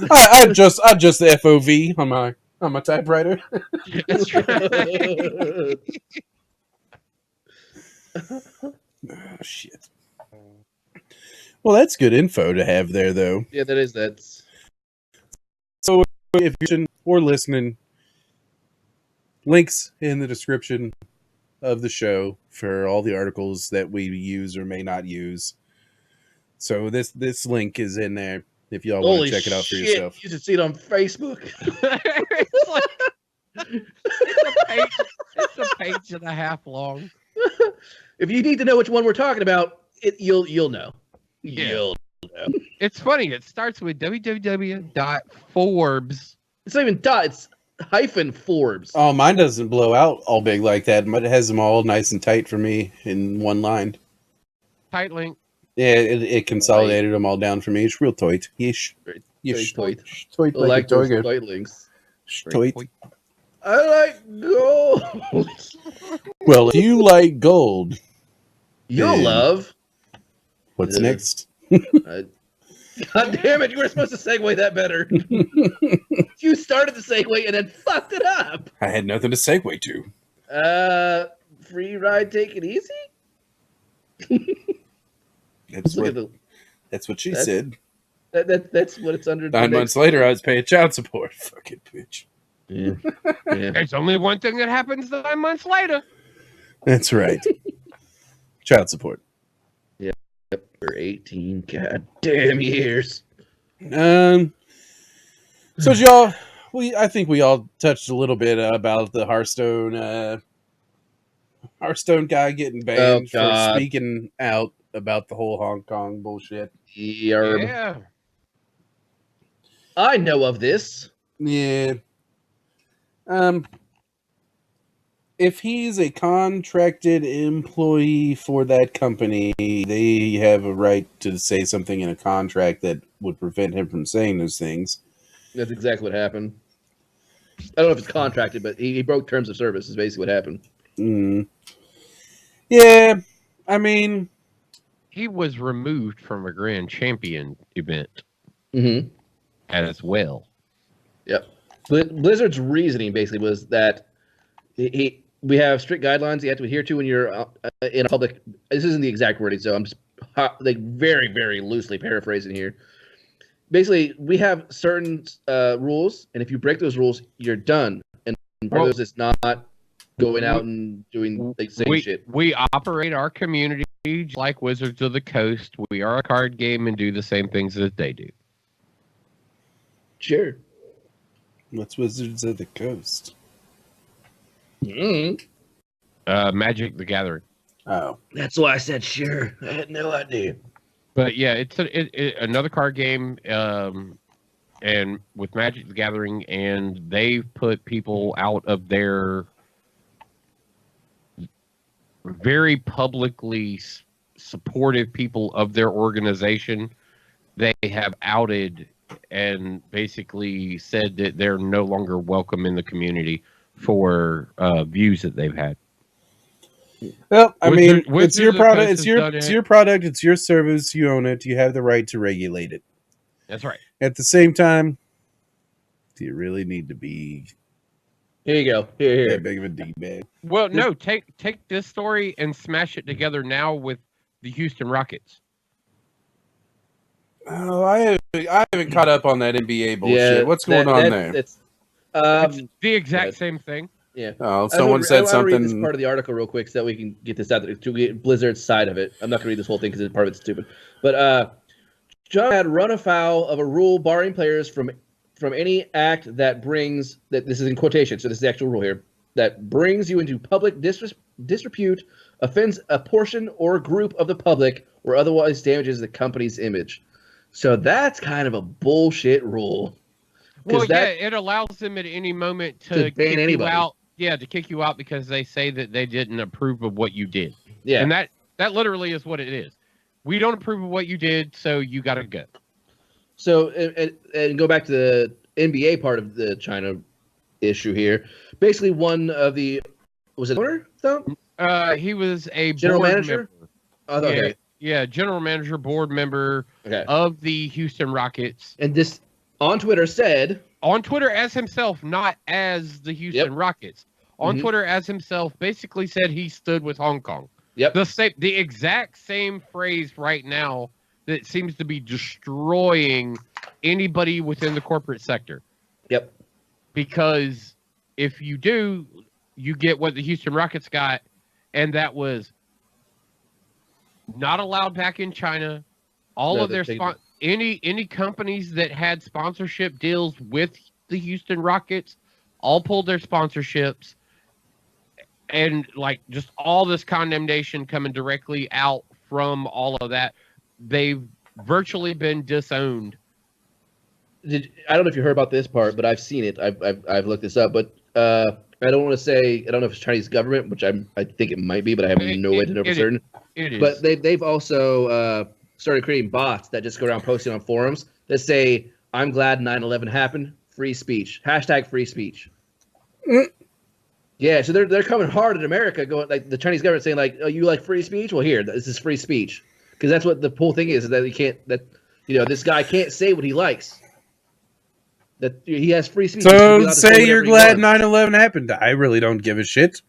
I adjust the FOV on my typewriter. That's right. Oh, shit. Well, that's good info to have there, though. Yeah, that's. So if you're listening, links in the description of the show for all the articles that we use or may not use. So this link is in there if y'all want to check it out for yourself. You should see it on Facebook. It's a page and a half long. If you need to know which one we're talking about, you'll know. Yeah. You'll know. It's funny. It starts with www.forbes. It's not even dot. It's hyphen Forbes. Oh, mine doesn't blow out all big like that, but it has them all nice and tight for me in one line. Tight link. Yeah, it consolidated them all down for me. It's real toit. Yeesh. Yeesh. Toit. Toit I like those toit links. Toit. I like gold. Well, if you like gold, You'll love. What's next? God damn it! You were supposed to segue that better. You started the segue and then fucked it up. I had nothing to segue to. Free ride, take it easy. That's what she said. That's what it's under. 9 months later, I was paying child support. Fucking bitch. Yeah. There's only one thing that happens 9 months later. That's right. Child support. Yep. For 18 goddamn years. So y'all, I think we all touched a little bit about the Hearthstone guy getting banned for speaking out about the whole Hong Kong bullshit. Yeah. I know of this. Yeah. If he's a contracted employee for that company, they have a right to say something in a contract that would prevent him from saying those things. That's exactly what happened. I don't know if it's contracted, but he broke terms of service is basically what happened. Yeah, I mean... He was removed from a Grand Champion event as well. Yep. Blizzard's reasoning basically was that we have strict guidelines you have to adhere to when you're in a public. This isn't the exact wording, so I'm just like very, very loosely paraphrasing here. Basically, we have certain rules, and if you break those rules, you're done. And part of those is not going out and doing like same shit. We operate our community like Wizards of the Coast. We are a card game and do the same things that they do. Sure. What's Wizards of the Coast? Magic the Gathering. Oh. That's why I said sure. I had no idea. But yeah, it's another card game, and with Magic the Gathering, and they've put people out of their very publicly supportive people of their organization. They have outed and basically said that they're no longer welcome in the community for views that they've had. Well, I mean, it's your product. It's your product. It's your service. You own it. You have the right to regulate it. That's right. At the same time, do you really need to be? Here you go. Here. That big of a D-bag. Well, no. Take this story and smash it together now with the Houston Rockets. Oh, I haven't caught up on that NBA bullshit. Yeah, what's going on there? It's the exact same thing. Yeah. Oh, someone said something. Read this part of the article real quick so that we can get this out to get Blizzard's side of it. I'm not going to read this whole thing because part of it's stupid. But John had run afoul of a rule barring players from any act that brings that this is in quotation, so this is the actual rule here that brings you into public disrepute, offends a portion or group of the public, or otherwise damages the company's image. So that's kind of a bullshit rule. Well, yeah, it allows them at any moment to ban kick anybody. you out. Yeah, to kick you out because they say that they didn't approve of what you did. Yeah. And that literally is what it is. We don't approve of what you did, so you got to go. So, and go back to the NBA part of the China issue here. Basically, one of the was it owner though? He was a General board manager. member. Oh, okay. Yeah, general manager, board member of the Houston Rockets. And this on Twitter said on Twitter as himself, not as the Houston Rockets. On Twitter as himself, basically said he stood with Hong Kong. Yep. The exact same phrase right now that seems to be destroying anybody within the corporate sector. Yep. Because if you do, you get what the Houston Rockets got, and that was not allowed back in China. All of their any companies that had sponsorship deals with the Houston Rockets all pulled their sponsorships, and like just all this condemnation coming directly out from all of that. They've virtually been disowned. I don't know if you heard about this part, but I've seen it. I've looked this up, but I don't want to say I don't know if it's Chinese government, which I think it might be, but I have no way to know for certain. It is. But they've also started creating bots that just go around posting on forums that say, "I'm glad 9/11 happened. Free speech. # free speech." Yeah, so they're coming hard at America, going like the Chinese government saying like, "Oh, you like free speech? Well, here, this is free speech," because that's what the whole thing is that you can't this guy can't say what he likes. That he has free speech. So say you're glad 9/11 happened. I really don't give a shit.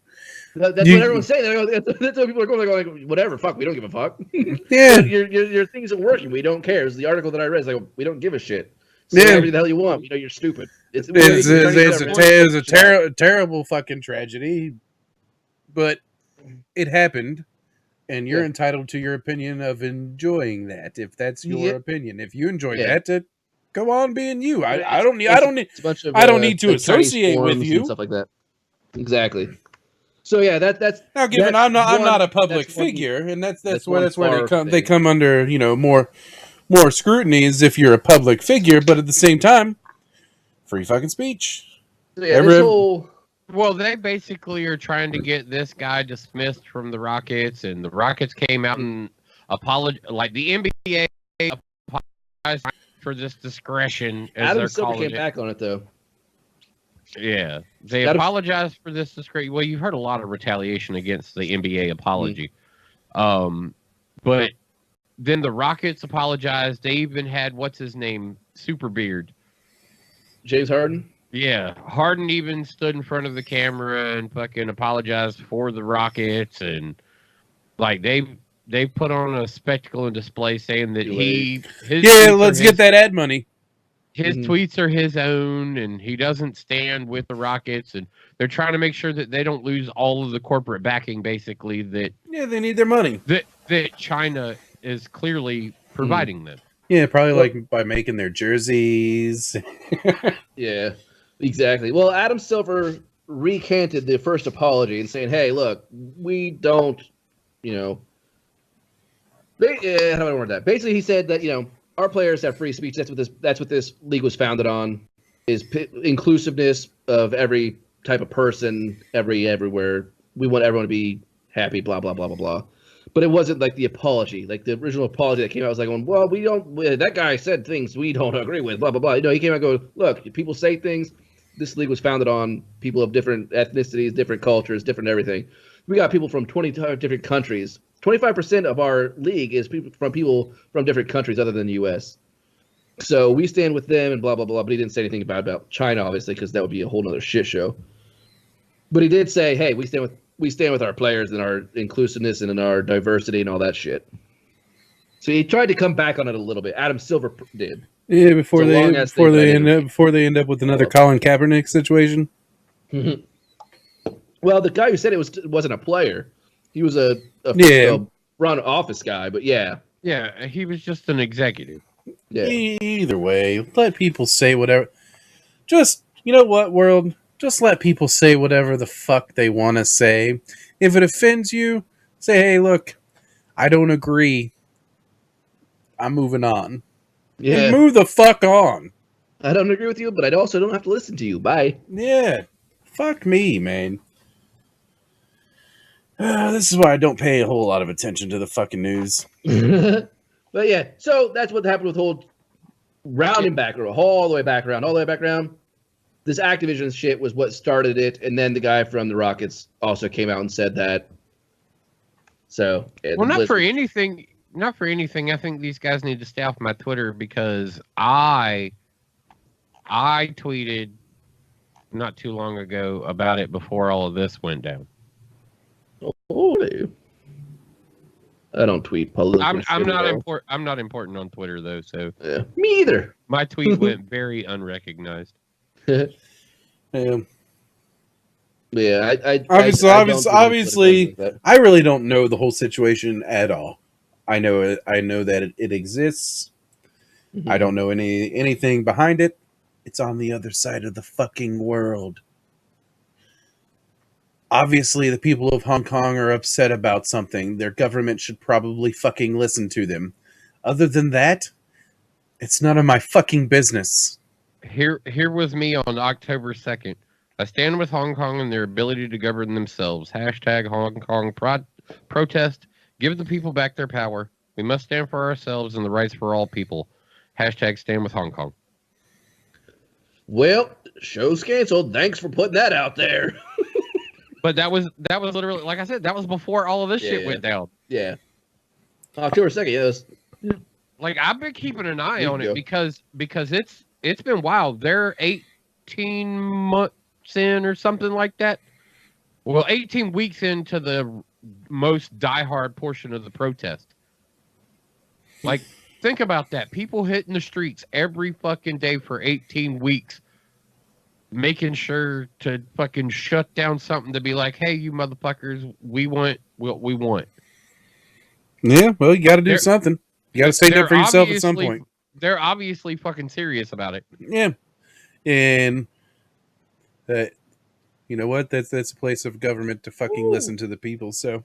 That's what everyone's saying. That's what people are going like, whatever, fuck, we don't give a fuck. Yeah, your thing isn't working. We don't care. It's the article that I read. It's like we don't give a shit. Say whatever the hell you want. You're stupid. It's a terrible fucking tragedy, but it happened, and you're entitled to your opinion of enjoying that. If that's your opinion, if you enjoy that, go on being you. I don't need to associate with you and stuff like that. Exactly. So yeah, that's now. Given I'm not a public figure, and that's where they come under more scrutiny as if you're a public figure, but at the same time, free fucking speech. Yeah, well, they basically are trying to get this guy dismissed from the Rockets, and the Rockets came out and apologized. Like the NBA apologized for this discretion. Adam Silver came back on it though. Yeah, they apologized for this discretion. Well, you've heard a lot of retaliation against the NBA apology, but then the Rockets apologized. They even had what's his name, Super Beard, James Harden. Yeah, Harden even stood in front of the camera and fucking apologized for the Rockets, and like they put on a spectacle and display saying that let's get that ad money. His tweets are his own, and he doesn't stand with the Rockets, and they're trying to make sure that they don't lose all of the corporate backing. Basically, that they need their money. That China is clearly providing them. Yeah, probably like by making their jerseys. Yeah, exactly. Well, Adam Silver recanted the first apology and saying, "Hey, look, we don't, how do I word that? Basically, he said that our players have free speech. That's what this league was founded on, is inclusiveness of every type of person, everywhere. We want everyone to be happy. Blah blah blah blah blah." But it wasn't like the apology, like the original apology that came out was like, well, we don't. That guy said things we don't agree with. Blah blah blah. He came out and go, look, people say things. This league was founded on people of different ethnicities, different cultures, different everything. We got people from 25 different countries. 25% of our league is people from different countries other than the U.S. So we stand with them and blah blah blah. But he didn't say anything about China, obviously, because that would be a whole nother shit show. But he did say, hey, we stand with our players and our inclusiveness and in our diversity and all that shit. So he tried to come back on it a little bit. Adam Silver did. Yeah, before they end up with another Colin Kaepernick situation. Well, the guy who said it wasn't a player. He was a front office guy, but yeah. Yeah, he was just an executive. Yeah. Either way, let people say whatever. Just, you know what, world? Just let people say whatever the fuck they want to say. If it offends you, say, hey, look, I don't agree. I'm moving on. Yeah. And move the fuck on. I don't agree with you, but I also don't have to listen to you. Bye. Yeah. Fuck me, man. This is why I don't pay a whole lot of attention to the fucking news. But yeah, so that's what happened with the whole rounding back, or all the way back around, all the way back around. This Activision shit was what started it, and then the guy from the Rockets also came out and said that. So, yeah, well, not for anything. I think these guys need to stay off my Twitter because I tweeted not too long ago about it before all of this went down. Oh, I don't tweet political. I'm not important. I'm not important on Twitter though, so yeah, me either. My tweet went very unrecognized. Yeah. Yeah, obviously, I really don't know the whole situation at all. I know that it exists. Mm-hmm. I don't know anything behind it. It's on the other side of the fucking world. Obviously, the people of Hong Kong are upset about something. Their government should probably fucking listen to them. Other than that, it's none of my fucking business. Here was me on October 2nd. I stand with Hong Kong and their ability to govern themselves. Hashtag Hong Kong protest. Give the people back their power. We must stand for ourselves and the rights for all people. Hashtag stand with Hong Kong. Well, show's canceled. Thanks for putting that out there. But that was literally, like I said, that was before all of this shit went down. Yeah. October 2nd, yes. Like, I've been keeping an eye on it because it's been wild. They're 18 months in or something like that. Well, 18 weeks into the most diehard portion of the protest. Like, think about that. People hitting the streets every fucking day for 18 weeks. Making sure to fucking shut down something to be like, hey, you motherfuckers, we want what we want. Yeah, well, you got to do something. You got to stand up for yourself at some point. They're obviously fucking serious about it. Yeah, and you know what? That's a place of government to fucking listen to the people. So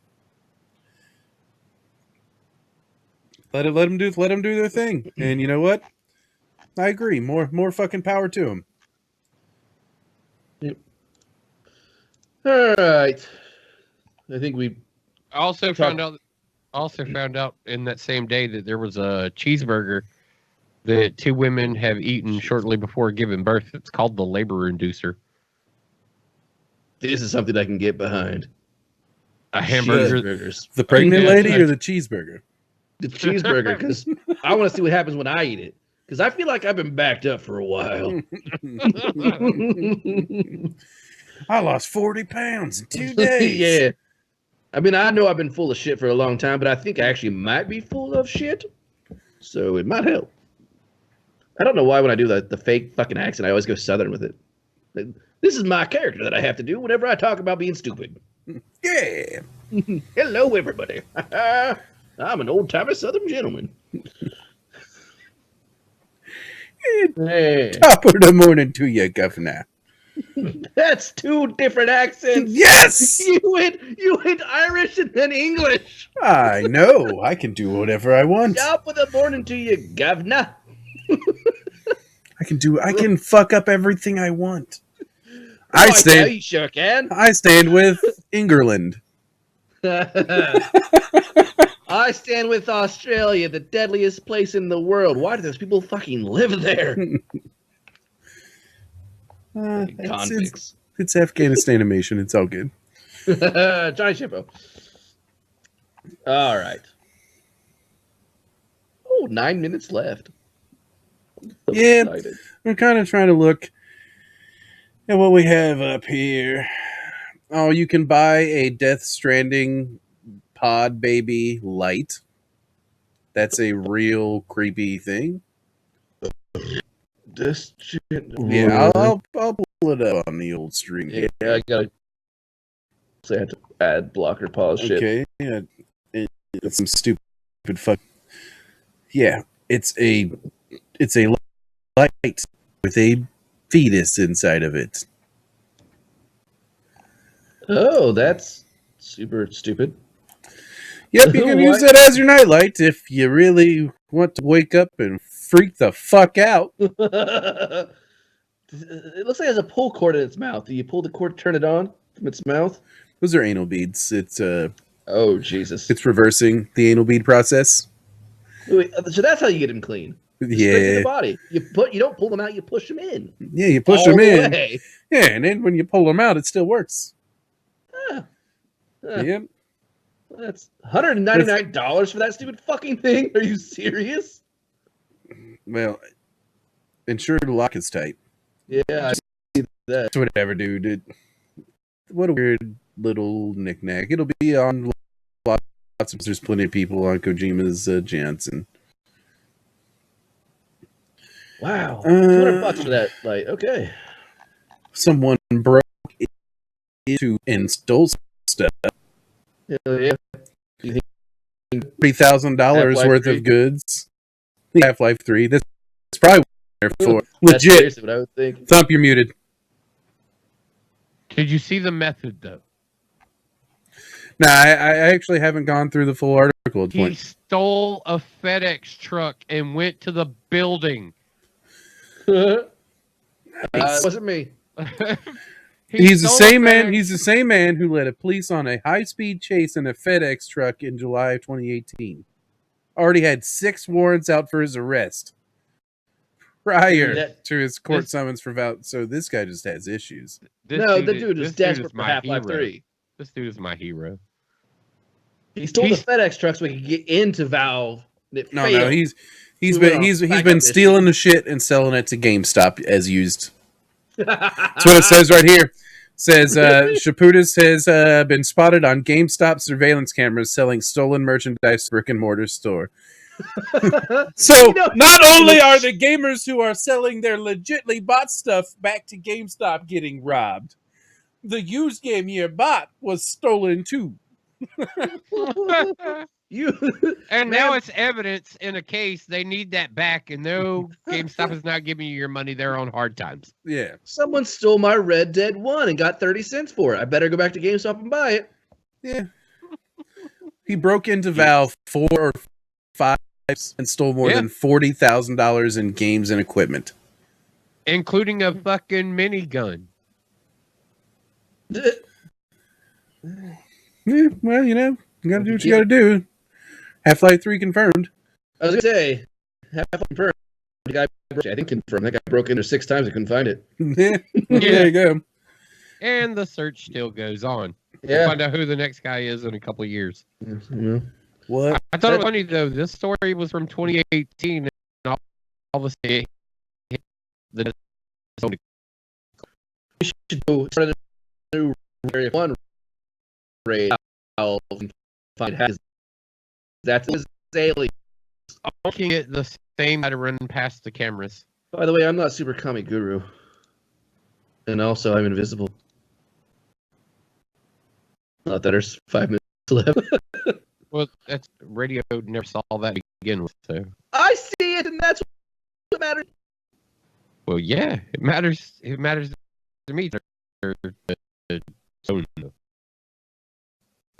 let them do their thing. And you know what? I agree. More fucking power to them. Yep. All right. I think we also found out in that same day that there was a cheeseburger that two women have eaten shortly before giving birth. It's called the labor inducer. This is something I can get behind. A hamburger. The pregnant lady or the cheeseburger? The cheeseburger, because I want to see what happens when I eat it. Because I feel like I've been backed up for a while. I lost 40 pounds in 2 days. Yeah. I mean, I know I've been full of shit for a long time, but I think I actually might be full of shit. So it might help. I don't know why when I do the fake fucking accent, I always go Southern with it. This is my character that I have to do whenever I talk about being stupid. Yeah. Hello, everybody. I'm an old-timey Southern gentleman. Hey. Top of the morning to you, Governor. That's two different accents. Yes! You went Irish and then English. I know. I can do whatever I want. Top of the morning to you, Governor. I can fuck up everything I want. You sure can. I stand with England. I stand with Australia, the deadliest place in the world. Why do those people fucking live there? Convicts. It's Afghanistan animation. It's all good. Johnny Shippo. All right. Oh, 9 minutes left. Yeah, we're kind of trying to look at what we have up here. Oh, you can buy a Death Stranding Pod Baby Light. That's a real creepy thing. Yeah, I'll pull it up on the old stream. Yeah, I gotta say I have to add blocker pause shit. Okay, yeah, it's some stupid fuck. Yeah, it's a light with a fetus inside of it. Oh, that's super stupid. Yep, you can use that as your nightlight if you really want to wake up and freak the fuck out. It looks like it has a pull cord in its mouth. Do you pull the cord, turn it on from its mouth? Those are anal beads. It's oh Jesus! It's reversing the anal bead process. Wait, so that's how you get them clean. Just straight to the body. You don't pull them out. You push them in. Yeah, you push them in. Way. Yeah, and then when you pull them out, it still works. Yep. That's $199 for that stupid fucking thing. Are you serious? Well, ensure the lock is tight. Yeah, I see that. Whatever, dude. What a weird little knickknack. It'll be on lots of. There's plenty of people on Kojima's Jansen. Wow, $200 for that light. Okay. Someone broke into and stole stuff. Yeah. $3,000 worth of goods. Half-Life 3. That's probably what they're for. Legit. Seriously what I would think. Thump, you're muted. Did you see the method, though? No, I actually haven't gone through the full article. He stole a FedEx truck and went to the building. It wasn't me. He's the same man. He's the same man who led a police on a high-speed chase in a FedEx truck in July of 2018. Already had 6 warrants out for his arrest prior to his court summons for vote. So this guy just has issues. The dude is desperate for Half-Life 3. This dude is my hero. He stole the FedEx truck so he could get into Valve. No, he's been stealing the shit and selling it to GameStop as used. That's what it says right here. It says Shaputis has been spotted on GameStop surveillance cameras selling stolen merchandise to brick and mortar store. So not only are the gamers who are selling their legitly bought stuff back to GameStop getting robbed, the used game you bought was stolen too. Now it's evidence in a case. They need that back, and no, GameStop is not giving you your money. They're on hard times. Yeah. Someone stole my Red Dead 1 and got 30 cents for it. I better go back to GameStop and buy it. Yeah. He broke into Valve 4 or 5 and stole more than $40,000 in games and equipment, including a fucking minigun. Yeah, well, you gotta do what you gotta do. Half-Life 3 confirmed. I was gonna say, Half-Life confirmed. The guy, I think confirmed. That guy broke in there 6 times and couldn't find it. Yeah, there you go. And the search still goes on. Yeah. We'll find out who the next guy is in a couple of years. Mm-hmm. What? I thought it was funny though. This story was from 2018, and all of a sudden, we should go start a new Area 1 raid and find how that's alien. I can get the same guy to run past the cameras. By the way, I'm not Super Kami Guru, and also I'm invisible. Not that there's 5 minutes left. Well, that's radio never saw that to begin with, so I see it, and that's what matters. Well, yeah, it matters. It matters to me. So,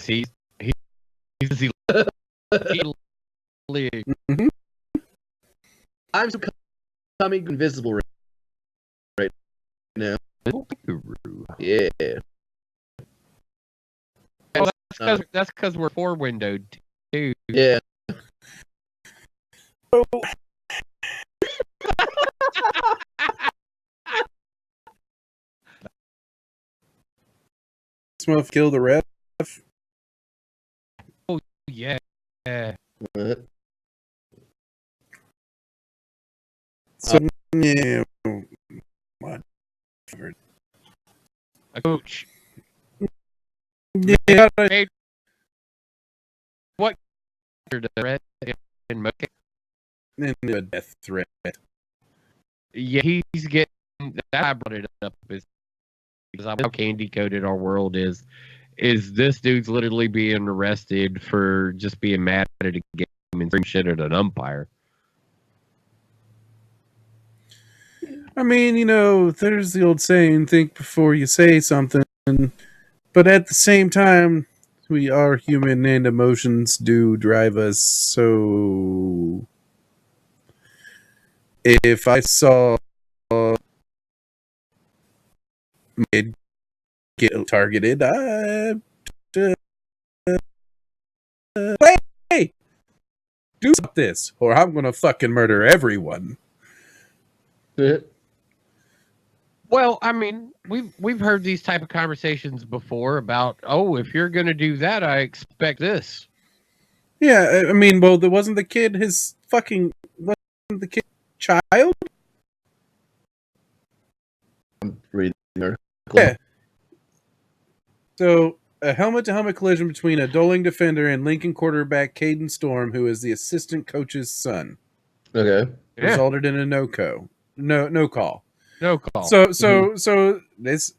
he's Mm-hmm. I'm becoming invisible right now. Yeah. Well, that's because we're 4-windowed too. Yeah. Smurf kill the ref. Oh yeah. What? So yeah. What? A coach. Yeah. What? Red in Mocha. And a death threat. Yeah, he's getting. I brought it up is because how candy coated our world is this dude's literally being arrested for just being mad at a game and throwing shit at an umpire. I mean, there's the old saying, think before you say something. But at the same time, we are human and emotions do drive us. So if I saw it get targeted, hey, do this, or I'm gonna fucking murder everyone. Well, I mean, we've heard these type of conversations before about, oh, if you're gonna do that, I expect this. Yeah, I mean, well, there wasn't the kid his fucking wasn't the kid child? Read the article. Yeah. So, a helmet-to-helmet collision between a Doling defender and Lincoln quarterback Caden Storm, who is the assistant coach's son, Okay. resulted in a no call. No call. So this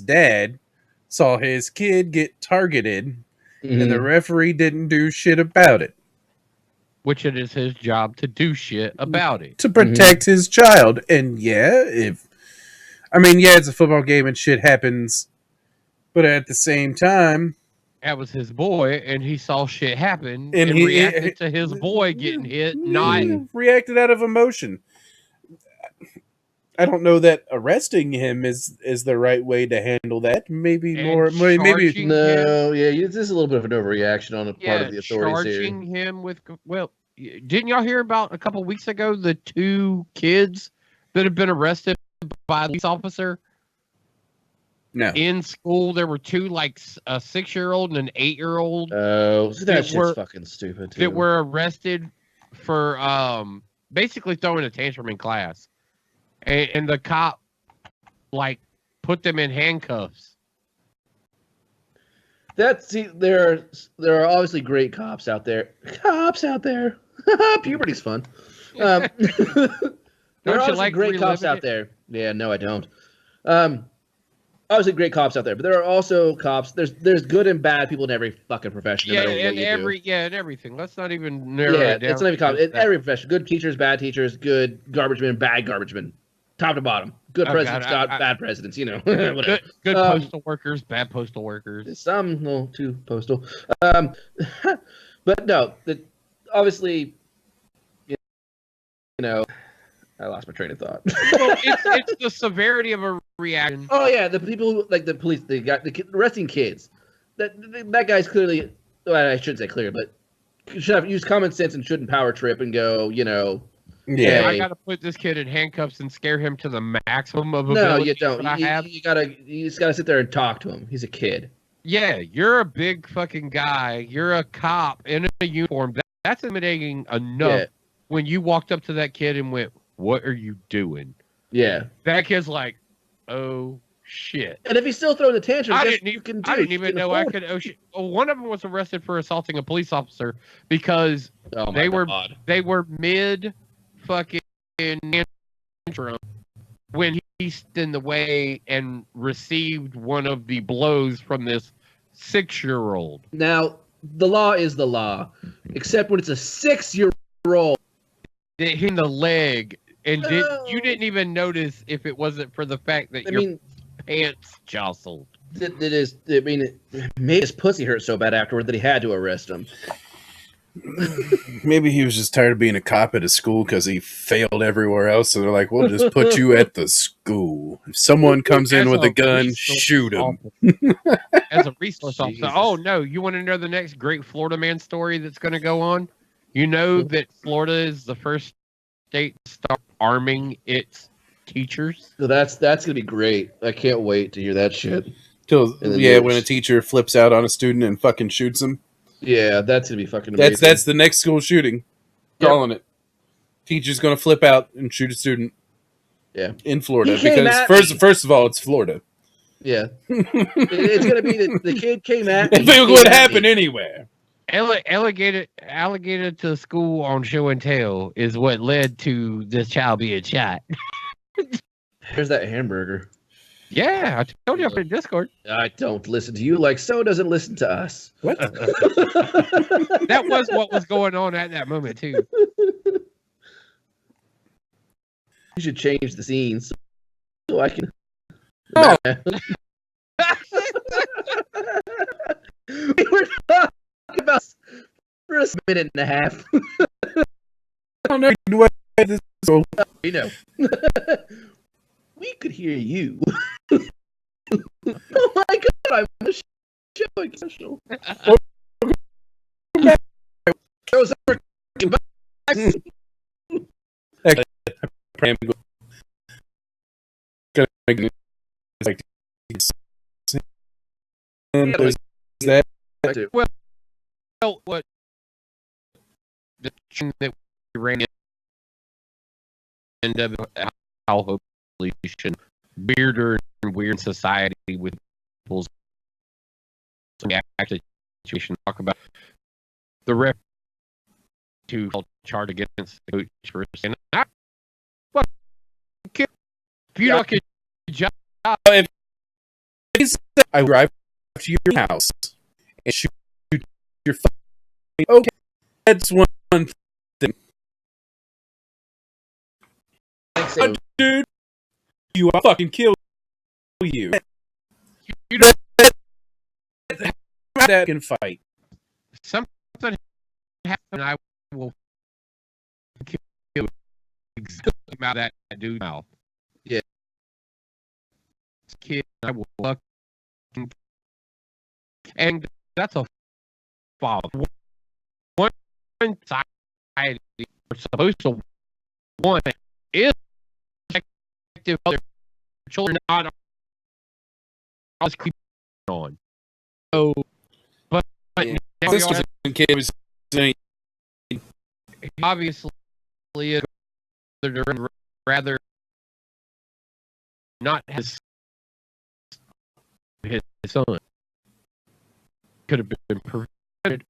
dad saw his kid get targeted, and the referee didn't do shit about it. Which it is his job to do shit about it. To protect his child. And it's a football game and shit happens, but at the same time, that was his boy, and he saw shit happen, and he reacted to his boy getting hit, not reacted out of emotion. I don't know that arresting him is the right way to handle that. Maybe and more. Maybe no. Yeah, this is a little bit of an overreaction on the part of the authorities charging him with. Well, didn't y'all hear about a couple of weeks ago the 2 kids that have been arrested by a police officer? No. In school, there were 2, like a 6-year-old and an 8-year-old. Oh, that shit's fucking stupid. Too. That were arrested for basically throwing a tantrum in class. And the cop, like, put them in handcuffs. There are obviously great cops out there. Puberty's fun. There are obviously great cops out there. Yeah, no, I don't. Obviously great cops out there, but there are also cops. There's good and bad people in every fucking profession. No and everything. Let's not even narrow it down. It's not even cops. In every profession, good teachers, bad teachers, good garbage men, bad garbage men. Top to bottom. Good presidents, bad presidents, whatever. Good postal workers, bad postal workers. Some, well, too postal. But no, obviously, I lost my train of thought. Well, it's the severity of a reaction. Oh, yeah, the people, like the police, the arresting kids. That guy's clearly, well, I shouldn't say clear, but should have used common sense and shouldn't power trip and go, Yeah, I got to put this kid in handcuffs and scare him to the maximum of ability. No, you don't. You just gotta sit there and talk to him. He's a kid. Yeah, you're a big fucking guy. You're a cop in a uniform. That's intimidating enough. When you walked up to that kid and went, "What are you doing?" Yeah, that kid's like, "Oh shit!" And if he's still throwing the tantrum, I didn't even know I could. Oh shit! Well, one of them was arrested for assaulting a police officer because they were mid fucking tantrum when he stood in the way and received one of the blows from this 6-year-old. Now, the law is the law, except when it's a 6-year-old. It hit in the leg, and you didn't even notice if it wasn't for the fact that your pants jostled. It made his pussy hurt so bad afterward that he had to arrest him. Maybe he was just tired of being a cop at a school because he failed everywhere else. So they're like, we'll just put you at the school. If someone comes in with a gun, shoot him. As a resource officer. Oh, no. You want to know the next great Florida man story that's going to go on? You know that Florida is the first state to start arming its teachers? So that's going to be great. I can't wait to hear that shit. When a teacher flips out on a student and fucking shoots him. Yeah, that's gonna be fucking amazing. That's the next school shooting. Calling it. Teacher's gonna flip out and shoot a student. Yeah, in Florida because first of all, it's Florida. Yeah, it's gonna be the kid came at me. It would happen anywhere. Alligator to school on show and tell is what led to this child being shot. Here's that hamburger. Yeah, I told you up in Discord. I don't listen to you like so doesn't listen to us. What? That was what was going on at that moment, too. You should change the scenes so I can... Oh. We were talking about for a minute and a half. I don't know what this So, You know, we could hear you. Oh my god, I'm a show official. There was a like, and there's that. Well, what the thing that we ran into how hopefully should weirder and weird society with people's actually situation. Talk about the ref to charge against the coach for saying, "What? If you don't get a job, If I drive to your house and shoot your phone, okay, that's one thing. so. Dude, I'll fucking kill you. You don't That can fight. something happen, I will kill exactly about that dude's mouth. Yeah. This kid, I will fucking, and that's a father. One society we're supposed to want is protective of their children, not always keep on. So, but Yeah. now This we are, kid was saying, obviously rather not his son could have been prevented.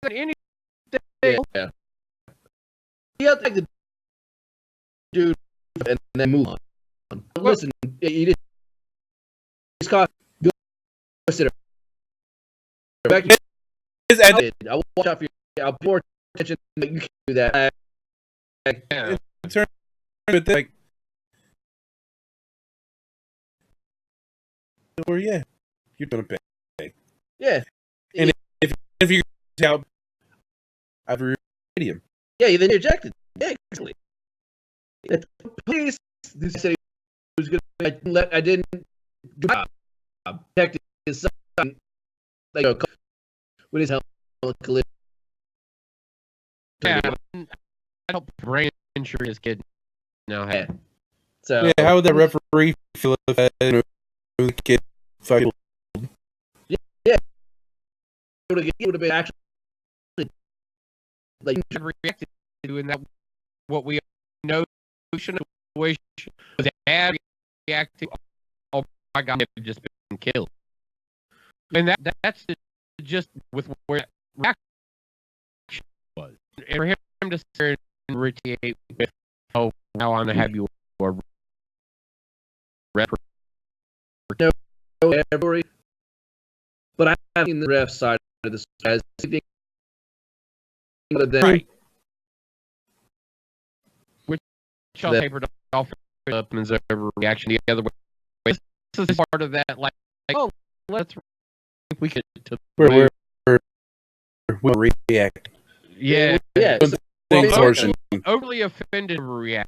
Any Yeah. You have to take the dude and then move on. Listen, you just caught. Go sit back. I'll watch out for you. I'll pay more attention. You can do that. yeah. turn with like, or yeah, you're gonna pay. Yeah. And if you out over stadium, Yeah, then you're ejected. Yeah, exactly. Please, this city was good. I didn't protect his son. Like, with his helmet collision. Yeah, I help brain insure his kid now. Yeah. So yeah, how would that referee feel if that kid fight? it would have been actually like Reacted to in that what we know situation was dad reacting. Oh my god, they've just been killed, and that's just with where that reaction was. And for him to sit and retaliate with, "Oh, now I'm gonna have you a rep." every, but I've seen the ref side of this as anything other than Right. Which I'll That- tapered off Upman's overreaction the other way. This is part of that, like oh, let's if we could to We're react. yeah, yeah. Things well, portion. overly offended reaction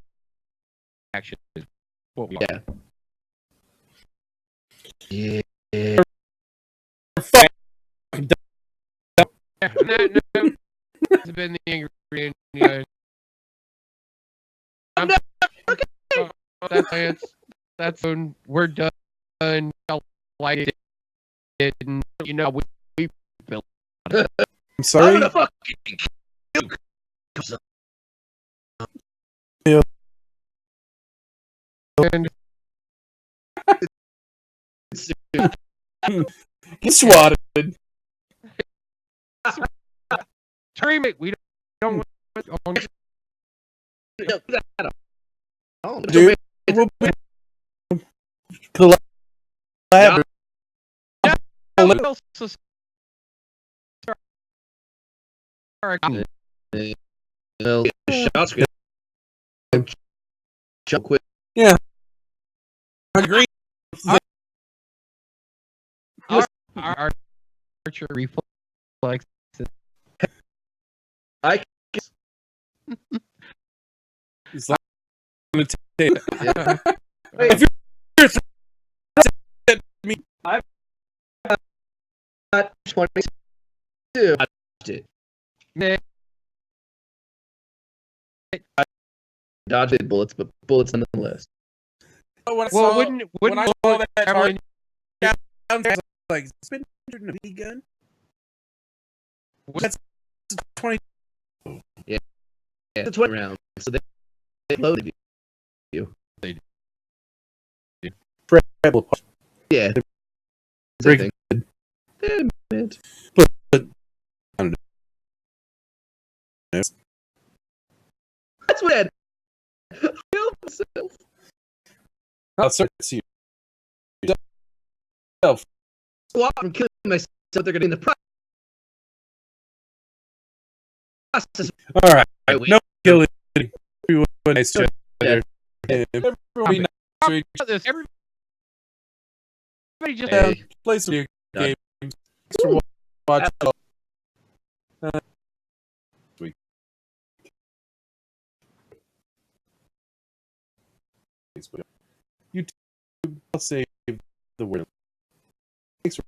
is what we are. Yeah. No, it's been the Angry Dandelion. That's when we're done. I'll like it, and you know we feel. I'm I'm sorry. gonna fucking kill you. And Get swatted. Terry, we don't want Dude, we'll be collab. Well, shots gonna jump quick. Yeah. I agree. Our archer reflex I It's like I'm gonna take it. yeah. If you're at me, I've got 22. I watched it. I dodged it bullets, but bullets nonetheless. when I Well, saw, wouldn't when I saw that Cameron, target, I was like, "Is this been shooting a BB gun?" That's 20. Yeah, it's 20 rounds, so they loaded you. Rebel. Yeah, Very good. Damn it. But I don't know. That's what I killed myself. I'll start to see yourself. Swap from killing myself. They're going to in the process. All right. Right, No killing. Everyone nice to each other. Yeah. Everyone be nice to each this everybody just other. Hey. Play some video Done. games. Thanks for watching. YouTube, I'll save the word. Thanks for